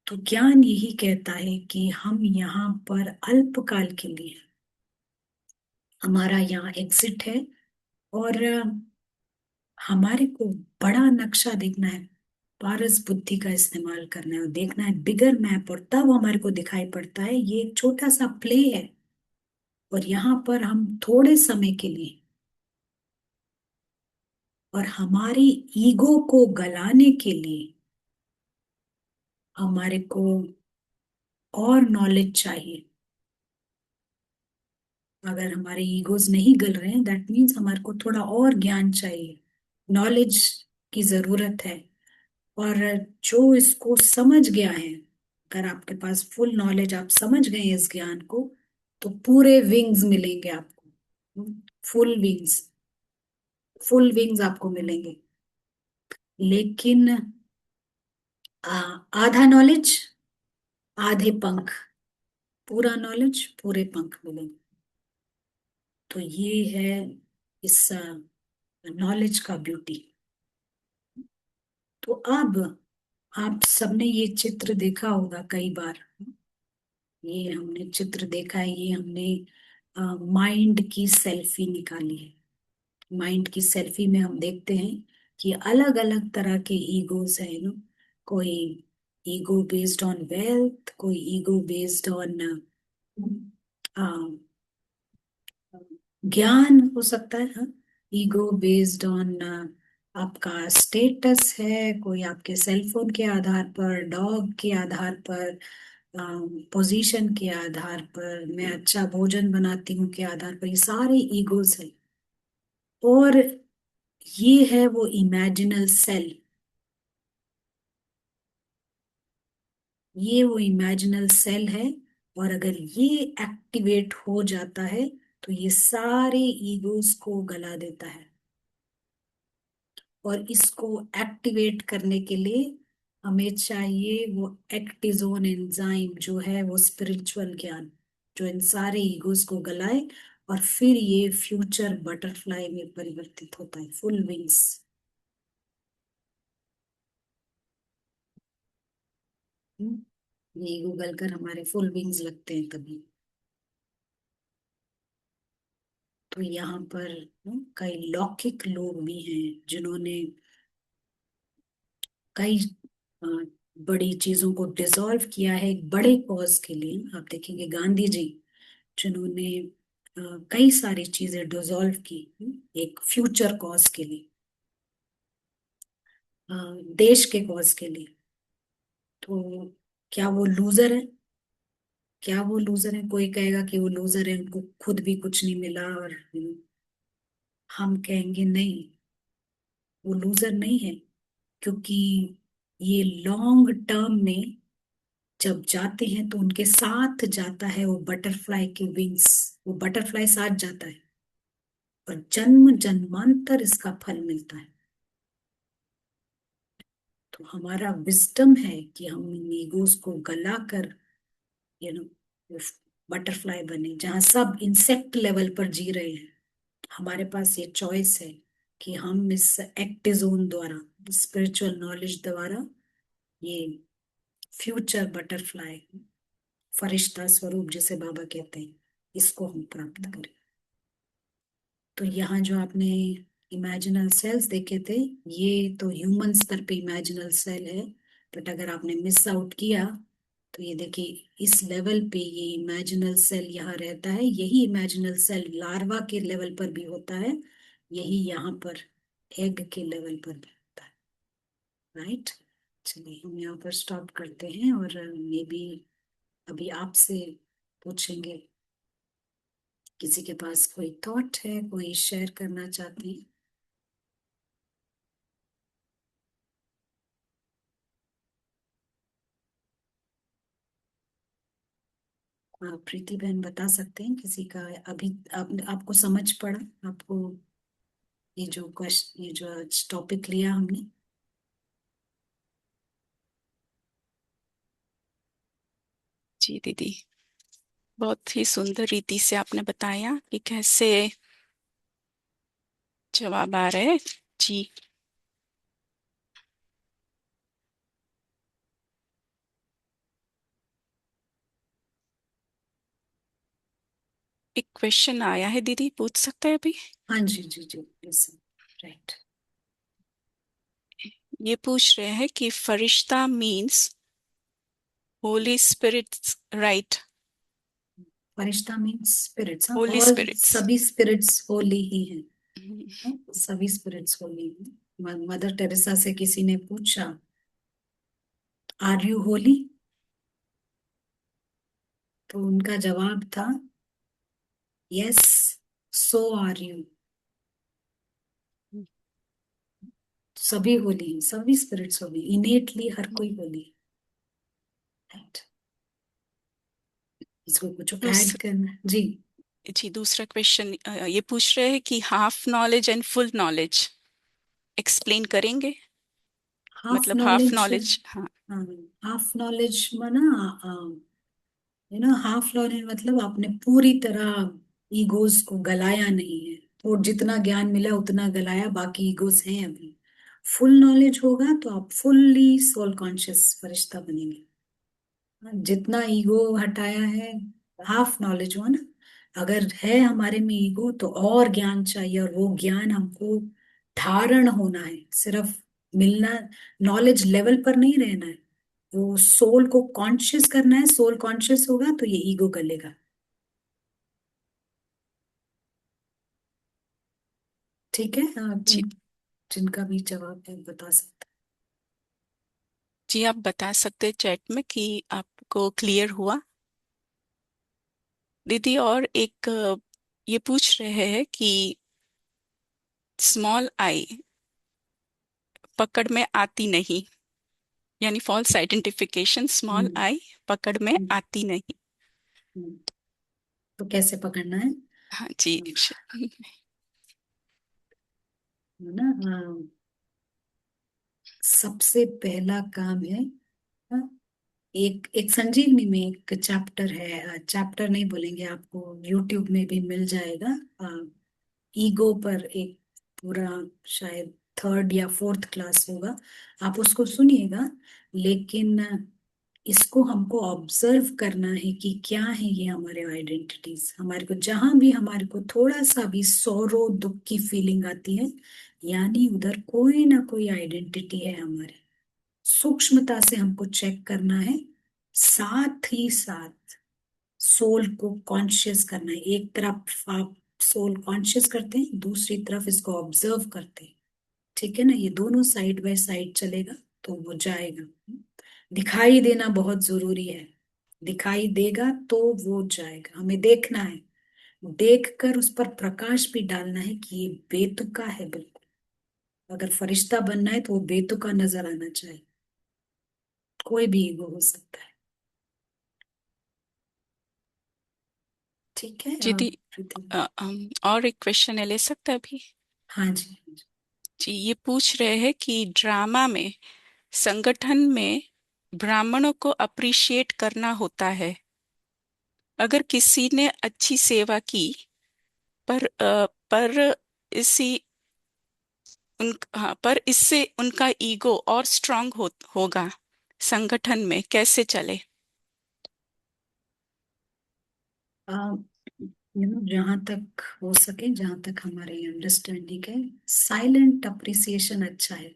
तो ज्ञान यही कहता है कि हम यहाँ पर अल्पकाल के लिए हैं। हमारा यहाँ एग्जिट है। और हमारे को बड़ा नक्शा देखना है, पारस बुद्धि का इस्तेमाल करना है, और देखना है बिगर मैप, और तब हमारे को दिखाई पड़ता है ये एक छोटा सा प्ले है। और यहाँ पर हम थोड़े समय के लिए, और हमारी ईगो को गलाने के लिए हमारे को और नॉलेज चाहिए। अगर हमारे ईगोज नहीं गल रहे हैं, दैट मीन्स हमारे को थोड़ा और ज्ञान चाहिए, नॉलेज की जरूरत है। और जो इसको समझ गया है, अगर आपके पास फुल नॉलेज, आप समझ गए हैं इस ज्ञान को, तो पूरे विंग्स मिलेंगे आपको। फुल विंग्स, फुल विंग्स आपको मिलेंगे। लेकिन आधा नॉलेज, आधे पंख, पूरा नॉलेज पूरे पंख मिलेंगे। तो ये है इस नॉलेज का ब्यूटी। तो अब आप सबने ये चित्र देखा होगा कई बार। ये हमने चित्र देखा है, ये हमने माइंड की सेल्फी निकाली है। माइंड की सेल्फी में हम देखते हैं कि अलग अलग तरह के ईगोज है ना। कोई ईगो बेस्ड ऑन वेल्थ, कोई ईगो बेस्ड ऑन ज्ञान हो सकता है, हाँ। ईगो बेस्ड ऑन आपका स्टेटस है, कोई आपके सेलफोन के आधार पर, डॉग के आधार पर, पोजीशन के आधार पर, मैं अच्छा भोजन बनाती हूँ के आधार पर, ये सारे ईगोज है। और ये है वो इमेजिनल सेल, ये वो इमेजिनल सेल है। और अगर ये एक्टिवेट हो जाता है तो ये सारे ईगोज को गला देता है। और इसको एक्टिवेट करने के लिए हमें चाहिए वो एक्टिजोन एंजाइम, जो है वो स्पिरिचुअल ज्ञान, जो इन सारे ईगोज को गलाए और फिर ये फ्यूचर बटरफ्लाई में परिवर्तित होता है, फुल विंग्स। ये ईगो गलकर हमारे फुल विंग्स लगते हैं तभी। तो यहाँ पर कई लौकिक लोग भी हैं जिन्होंने कई अ, बड़ी चीजों को डिसॉल्व किया है एक बड़े कॉज के लिए। आप देखेंगे गांधी जी, जिन्होंने कई सारी चीजें डिसॉल्व की एक फ्यूचर कॉज के लिए, अ, देश के कॉज के लिए। तो क्या वो लूजर है? क्या वो लूजर है? कोई कहेगा कि वो लूजर है, उनको खुद भी कुछ नहीं मिला। और हम कहेंगे नहीं, वो लूजर नहीं है, क्योंकि ये लॉन्ग टर्म में जब जाते हैं तो उनके साथ जाता है वो बटरफ्लाई के विंग्स, वो बटरफ्लाई साथ जाता है और जन्म जन्मांतर इसका फल मिलता है। तो हमारा विजडम है कि हम इन ईगोज को गलाकर यू नो बटरफ्लाई बने, जहां सब इंसेक्ट लेवल पर जी रहे हैं। हमारे पास ये चॉइस है कि हम इस एक्टिजोन द्वारा, स्पिरिचुअल नॉलेज द्वारा, ये फ्यूचर बटरफ्लाई, फरिश्ता स्वरूप जिसे बाबा कहते हैं, इसको हम प्राप्त करें। तो यहाँ जो आपने इमेजिनल सेल्स देखे थे, ये तो ह्यूमन स्तर पे इमेजिनल सेल है। बट अगर आपने मिस आउट किया तो ये देखिए, इस लेवल पे ये इमेजिनल सेल यहाँ रहता है। यही इमेजिनल सेल लार्वा के लेवल पर भी होता है, यही यहाँ पर एग के लेवल पर भी होता है। राइट। चलिए हम यहाँ पर स्टॉप करते हैं और मे बी अभी आपसे पूछेंगे, किसी के पास कोई थॉट है, कोई शेयर करना चाहती है? प्रीति बहन बता सकते हैं किसी का अभी आपको समझ पड़ा? आपको ये जो क्वेश्चन, ये जो आज टॉपिक लिया हमने? जी दीदी, बहुत ही सुंदर रीति से आपने बताया कि कैसे जवाब आ रहे हैं। जी। एक क्वेश्चन आया है दीदी, पूछ सकते हैं अभी? हाँ जी जी जी, लिसन। राइट। ये पूछ रहे हैं कि फरिश्ता मीन्स होली स्पिरिट्स, राइट? फरिश्ता मीन्स स्पिरिट्स। हाँ, होली ऑल स्पिरिट्स। सभी स्पिरिट्स होली ही हैं। हाँ, सभी स्पिरिट्स होली हैं। मदर टेरेसा से किसी ने पूछा, आर यू होली? तो उनका जवाब था, यस, सो आर यू। सभी होली हैं, सभी स्पिरिट्स होली, इनेटली हर कोई होली है। राइट। इसको कुछ ऐड करना जी? जी, दूसरा क्वेश्चन ये पूछ रहे हैं कि half knowledge and full knowledge explain करेंगे, हाफ मतलब हाफ नॉलेज। नॉलेज। हाँ। हाँ, हाफ नॉलेज माना, हाफ नॉलेज मतलब आपने पूरी तरह ईगोज को गलाया नहीं है, और जितना ज्ञान मिला उतना गलाया, बाकी ईगोज हैं अभी। फुल नॉलेज होगा तो आप फुल्ली सोल कॉन्शियस फरिश्ता बनेंगे। जितना ईगो हटाया है, हाफ नॉलेज हुआ ना। अगर है हमारे में ईगो तो और ज्ञान चाहिए, और वो ज्ञान हमको धारण होना है, सिर्फ मिलना, नॉलेज लेवल पर नहीं रहना है। वो सोल को कॉन्शियस करना है, सोल कॉन्शियस होगा तो ये ईगो गलेगा। ठीक है। जी। जिनका भी जवाब है बता सकते जी आप बता सकते चैट में कि आपको क्लियर हुआ दीदी। और एक ये पूछ रहे हैं कि स्मॉल आई पकड़ में आती नहीं, यानी फॉल्स आइडेंटिफिकेशन, स्मॉल हम्म, आई पकड़ में हम्म, आती नहीं। हम्म। तो कैसे पकड़ना है? हाँ जी। हाँ, है ना? हाँ, सबसे पहला काम है, हाँ, एक एक संजीवनी में एक चैप्टर है, चैप्टर नहीं बोलेंगे, आपको यूट्यूब में भी मिल जाएगा। ईगो पर एक पूरा, शायद थर्ड या फोर्थ क्लास होगा, आप उसको सुनिएगा। लेकिन इसको हमको ऑब्जर्व करना है कि क्या है ये हमारे आइडेंटिटीज। हमारे को जहां भी हमारे को थोड़ा सा भी सौरो दुख की फीलिंग आती है, यानी उधर कोई ना कोई आइडेंटिटी है हमारी। सूक्ष्मता से हमको चेक करना है, साथ ही साथ सोल को कॉन्शियस करना है। एक तरफ आप सोल कॉन्शियस करते हैं, दूसरी तरफ इसको ऑब्जर्व करते हैं। ठीक है ना? ये दोनों साइड बाय साइड चलेगा तो वो जाएगा। दिखाई देना बहुत जरूरी है, दिखाई देगा तो वो जाएगा। हमें देखना है, देखकर उस पर प्रकाश भी डालना है कि ये बेतुका है बिल्कुल। अगर फरिश्ता बनना है तो वो बेतुका नजर आना चाहिए। कोई भी ईगो हो सकता है। ठीक है जी दी, प्रीति? और एक क्वेश्चन है, ले सकते हैं अभी? हाँ जी, हाँ जी। जी ये पूछ रहे हैं कि ड्रामा में संगठन में ब्राह्मणों को अप्रिशिएट करना होता है। अगर किसी ने अच्छी सेवा की पर इसी हाँ, पर इससे उनका ईगो और स्ट्रांग होगा, संगठन में कैसे चले? जहां तक हो सके, जहां तक हमारी अंडरस्टैंडिंग है, साइलेंट अप्रिसिएशन अच्छा है।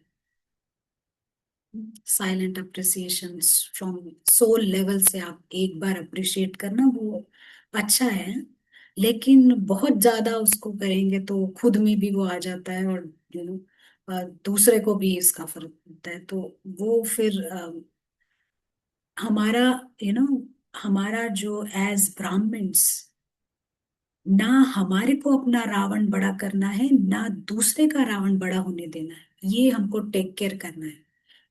Silent appreciation from soul level से आप एक बार अप्रिशिएट करना, वो अच्छा है। लेकिन बहुत ज्यादा उसको करेंगे तो खुद में भी वो आ जाता है, और यू नो दूसरे को भी इसका फर्क पड़ता है। तो वो फिर हमारा, यू नो हमारा जो एज ब्राह्मण्स, ना हमारे को अपना रावण बड़ा करना है, ना दूसरे का रावण बड़ा होने देना है। ये हमको टेक केयर करना है।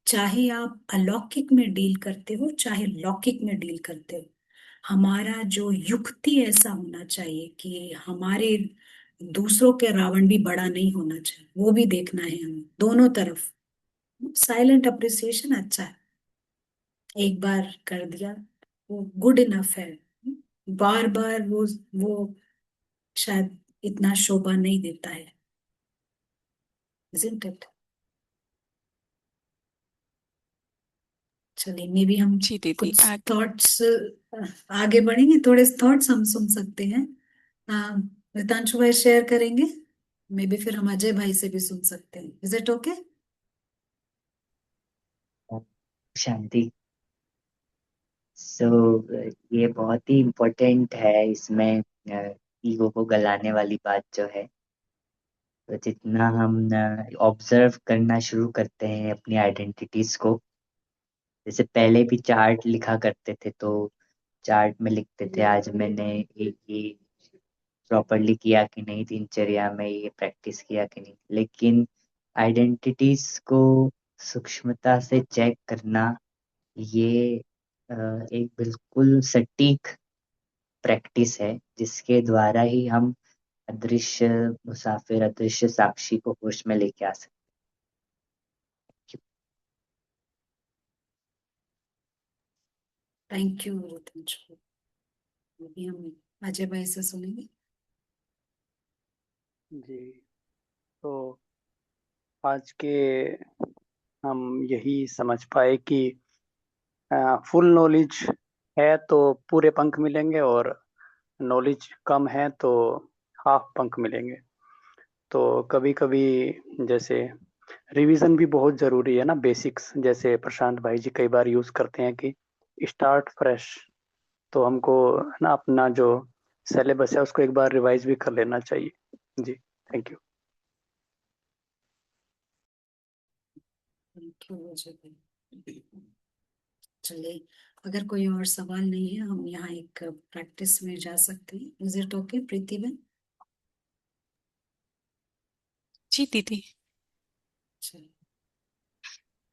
चाहे आप अलौकिक में डील करते हो, चाहे लौकिक में डील करते हो, हमारा जो युक्ति ऐसा होना चाहिए कि हमारे दूसरों के रावण भी बड़ा नहीं होना चाहिए। वो भी देखना है हमें, दोनों तरफ। साइलेंट अप्रिसिएशन अच्छा है, एक बार कर दिया वो गुड इनफ है। बार बार वो शायद इतना शोभा नहीं देता है, isn't it? चलिए, मे भी हम जी दीदी कुछ आगे। थॉट्स आगे बढ़ेंगे, थोड़े थॉट्स हम सुन सकते हैं। रितांशु भाई शेयर करेंगे, मे बी फिर हम अजय भाई से भी सुन सकते हैं। Is it okay? Shanti. So ये बहुत ही इम्पोर्टेंट है इसमें, ईगो को गलाने वाली बात जो है। तो जितना हम ऑब्जर्व करना शुरू करते हैं अपनी आइडेंटिटीज को, जैसे पहले भी चार्ट लिखा करते थे, तो चार्ट में लिखते थे आज मैंने ये प्रॉपरली किया कि नहीं, दिनचर्या में ये प्रैक्टिस किया कि नहीं। लेकिन आइडेंटिटीज को सूक्ष्मता से चेक करना, ये एक बिल्कुल सटीक प्रैक्टिस है, जिसके द्वारा ही हम अदृश्य मुसाफिर, अदृश्य साक्षी को होश में लेके आ सकते थैंक यू रितांशु। अभी हम अजय भाई से सुनेंगे। जी, तो आज के हम यही समझ पाए कि फुल नॉलेज है तो पूरे पंख मिलेंगे, और नॉलेज कम है तो हाफ पंख मिलेंगे। तो कभी कभी जैसे रिवीजन भी बहुत जरूरी है ना, बेसिक्स, जैसे प्रशांत भाई जी कई बार यूज करते हैं कि स्टार्ट फ्रेश। तो हमको ना अपना जो सिलेबस है उसको एक बार रिवाइज भी कर लेना चाहिए। जी, thank you. Thank you Ajay भाई। चलिए, अगर कोई और सवाल नहीं है हम यहाँ एक प्रैक्टिस में जा सकते हैं। Is it okay Pritiben? जी दीदी। चलिए,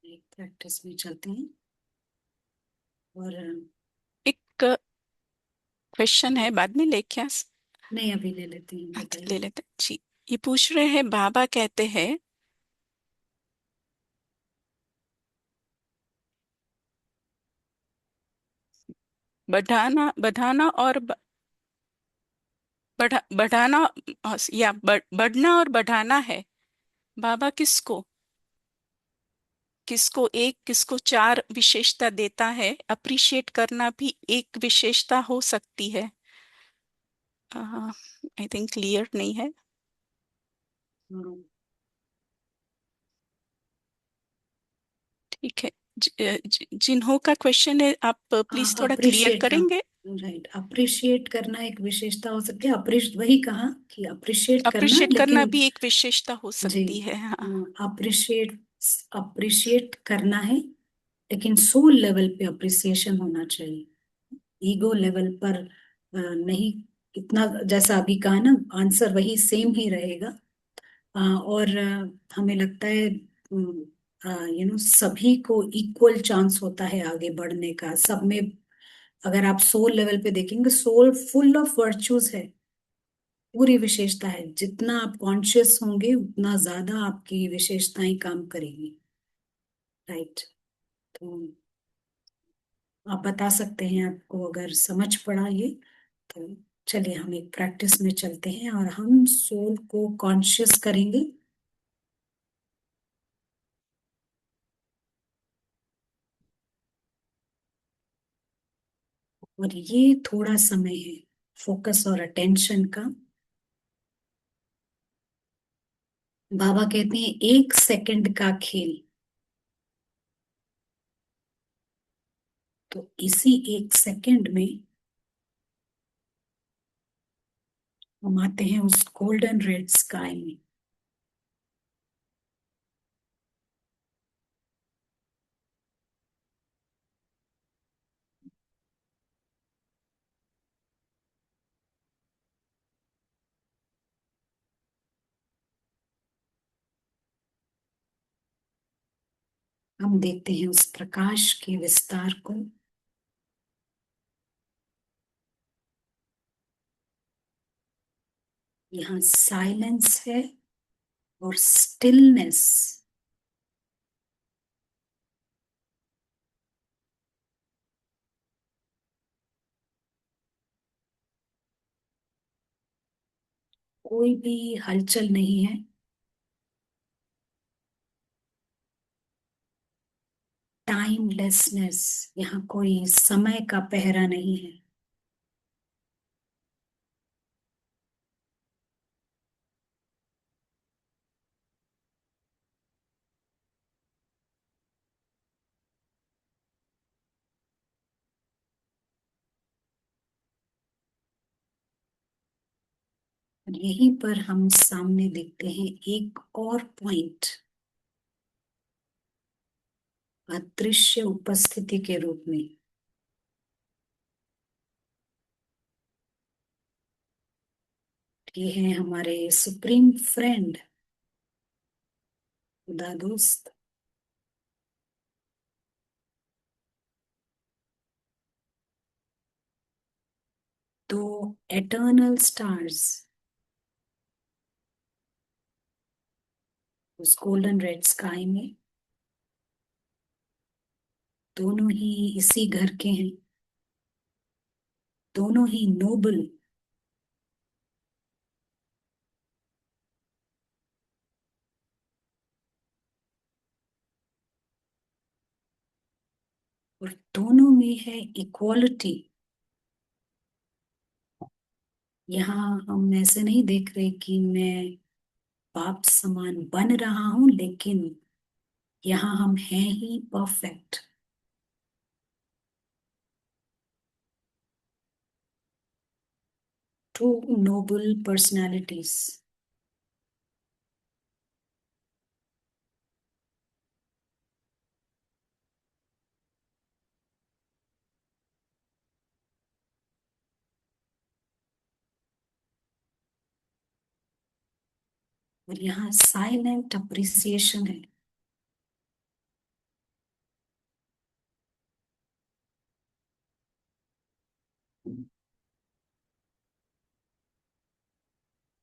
एक प्रैक्टिस में चलते हैं। और एक क्वेश्चन है, बाद में लेके नहीं, अभी ले लेते हैं, ले बताइए। लेते हैं। जी, ये पूछ रहे हैं, बाबा कहते हैं बढ़ाना बढ़ाना और बढ़ाना, या बढ़ना और बढ़ाना है। बाबा किसको किसको एक, किसको चार विशेषता देता है? अप्रिशिएट करना भी एक विशेषता हो सकती है। आई थिंक क्लियर नहीं है। हाँ, ठीक है। जिन्हों का क्वेश्चन है, आप प्लीज थोड़ा क्लियर अप्रिशिएट, हाँ, करेंगे? राइट। अप्रिशिएट करना एक विशेषता हो सकती है। वही कहा कि अप्रिशिएट करना, अप्रिशिएट करना लेकिन भी एक विशेषता हो जी, सकती है, हाँ। अप्रिशिएट अप्रिशिएट करना है, लेकिन सोल लेवल पे अप्रिसिएशन होना चाहिए, ईगो लेवल पर नहीं। इतना जैसा अभी कहा ना, आंसर वही सेम ही रहेगा। और हमें लगता है सभी को इक्वल चांस होता है आगे बढ़ने का, सब में। अगर आप सोल लेवल पे देखेंगे, सोल फुल ऑफ वर्च्यूज है, पूरी विशेषता है। जितना आप कॉन्शियस होंगे उतना ज्यादा आपकी विशेषताएं काम करेंगी, राइट? तो आप बता सकते हैं, आपको अगर समझ पड़ा ये तो। चलिए, हम एक प्रैक्टिस में चलते हैं और हम सोल को कॉन्शियस करेंगे। और ये थोड़ा समय है फोकस और अटेंशन का। बाबा कहते हैं 1 सेकंड का खेल। तो इसी 1 सेकंड में हम आते हैं उस गोल्डन रेड स्काई में। हम देखते हैं उस प्रकाश के विस्तार को। यहाँ साइलेंस है और स्टिलनेस। कोई भी हलचल नहीं है। टाइमलेसनेस, यहाँ कोई समय का पहरा नहीं है। और यहीं पर हम सामने देखते हैं एक और पॉइंट, अदृश्य उपस्थिति के रूप में। ये है हमारे सुप्रीम फ्रेंड, खुदा दोस्त। दो एटर्नल स्टार्स उस गोल्डन रेड स्काई में, दोनों ही इसी घर के हैं, दोनों ही नोबल। और दोनों में है इक्वालिटी। यहाँ हम ऐसे नहीं देख रहे कि मैं बाप समान बन रहा हूं, लेकिन यहाँ हम हैं ही परफेक्ट। Two noble personalities. और यहाँ साइलेंट अप्रिसिएशन है।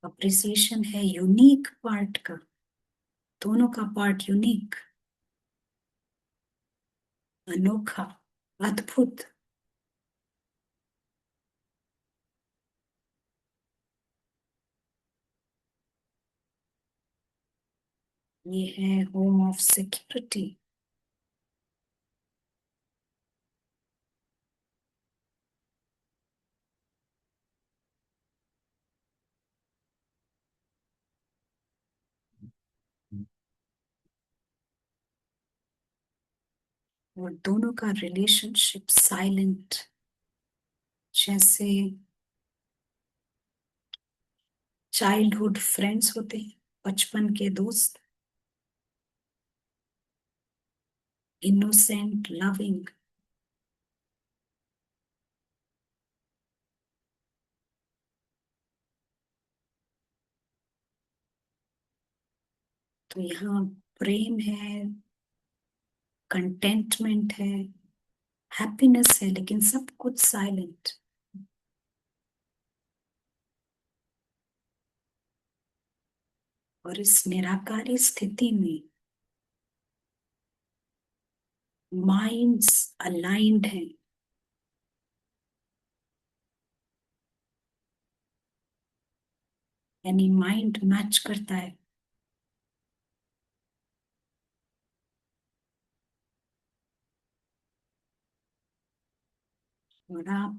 अप्रिसिएशन है यूनिक पार्ट का, दोनों का पार्ट यूनिक, अनोखा, अद्भुत। ये है होम ऑफ सिक्योरिटी। और दोनों का रिलेशनशिप साइलेंट, जैसे चाइल्डहुड फ्रेंड्स होते हैं, बचपन के दोस्त, इनोसेंट, लविंग। तो यहाँ प्रेम है, कंटेंटमेंट है, हैप्पीनेस है, लेकिन सब कुछ साइलेंट। और इस निराकारी स्थिति में माइंड्स अलाइंड हैं। यानी माइंड मैच करता है। और आप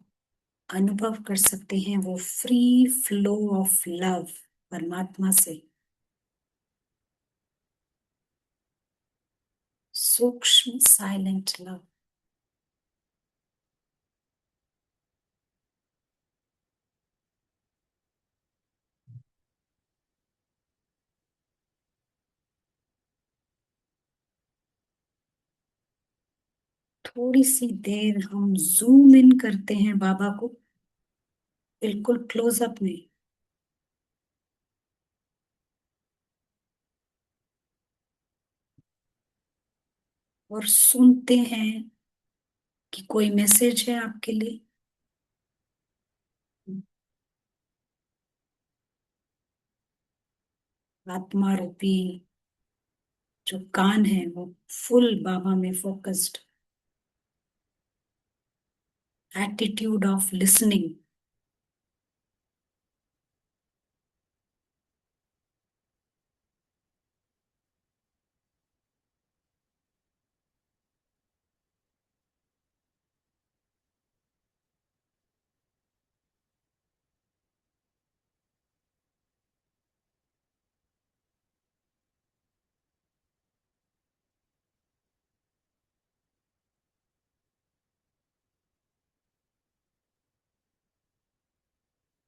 अनुभव कर सकते हैं वो फ्री फ्लो ऑफ लव परमात्मा से, सूक्ष्म साइलेंट लव। थोड़ी सी देर हम जूम इन करते हैं बाबा को, बिल्कुल क्लोजअप में, और सुनते हैं कि कोई मैसेज है आपके लिए। आत्मा रूपी जो कान है वो फुल बाबा में फोकस्ड, एटीट्यूड ऑफ लिसनिंग।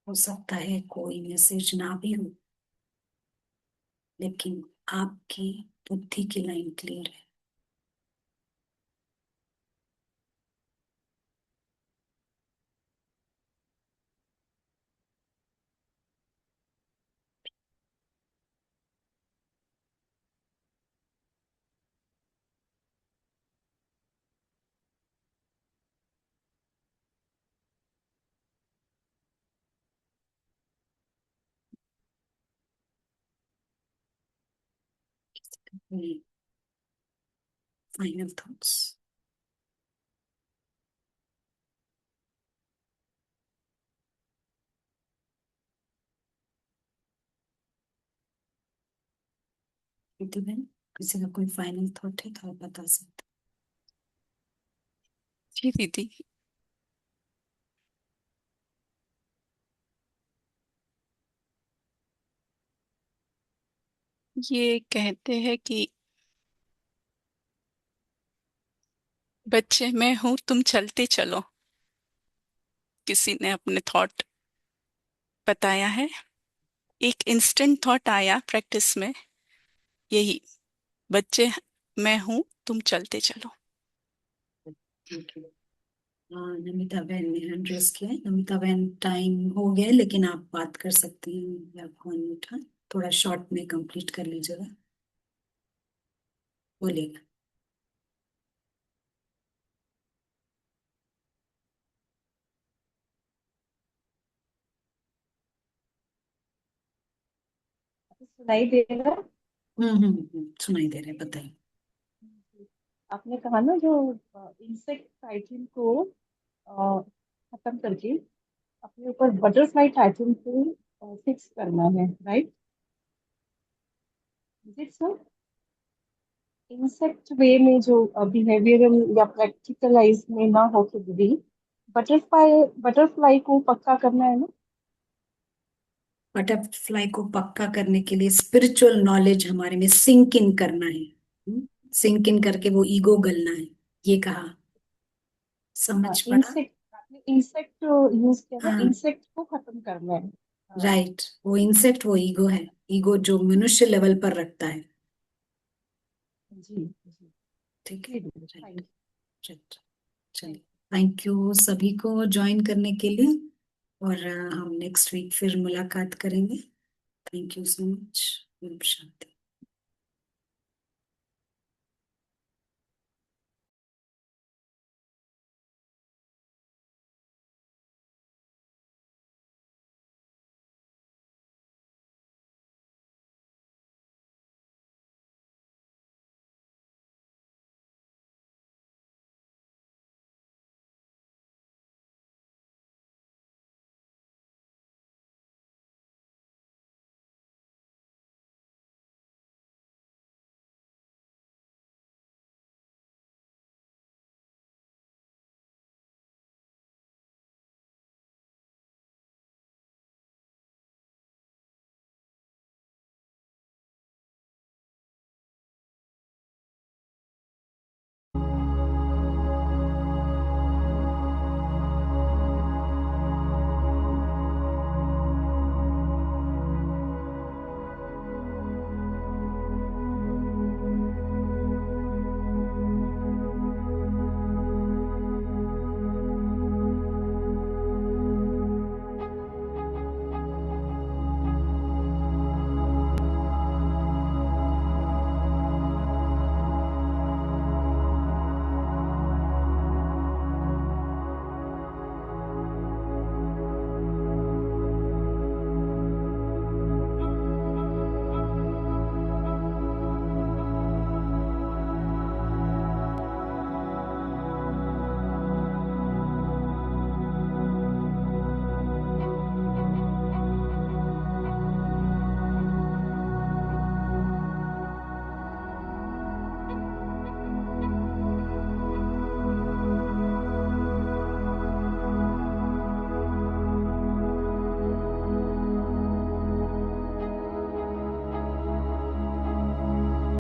हो सकता है कोई मैसेज ना भी हो, लेकिन आपकी बुद्धि की लाइन क्लियर है। Final thoughts. प्रीति बहन, किसी का कोई फाइनल थॉट है तो आप बता सकते जी दीदी, ये कहते हैं कि बच्चे मैं हूं तुम चलते चलो, किसी ने अपने थॉट बताया है। एक इंस्टेंट थॉट आया प्रैक्टिस में, यही, बच्चे मैं हूं तुम चलते चलो। हैं। Thank you. नमिता बहन ने हैंड रेस किया है। नमिता बहन, टाइम हो गया है, लेकिन आप बात कर सकती हैं, या फोन उठा। थोड़ा शॉर्ट में कंप्लीट कर लीजिएगा, बोलिएगा। सुनाई दे रहा है? सुनाई दे रहा है, बताइए। आपने कहा ना जो इंसेक्ट टाइटल को खत्म करके अपने ऊपर बटरफ्लाई टाइटल को फिक्स करना है, राइट? सर, इंसेक्ट वे में जो बिहेवियरल या प्रैक्टिकलाइज में ना हो के भी बटरफ्लाई बटरफ्लाई को पक्का करना है ना। बटरफ्लाई को पक्का करने के लिए स्पिरिचुअल नॉलेज हमारे में सिंक इन करना है, सिंक इन करके वो ईगो गलना है, ये कहा, समझ पड़ा? इंसेक्ट, आपने इंसेक्ट यूज किया ना, हाँ, इंसेक्ट को खत्म करना है। राइट। वो इंसेक्ट वो ईगो है, ईगो जो मनुष्य लेवल पर रखता है। जी जी, ठीक है, थैंक राइट, यू। राइट। चलिए, थैंक यू सभी को ज्वाइन करने के लिए, और हम नेक्स्ट वीक फिर मुलाकात करेंगे। Thank you so much. Shanti.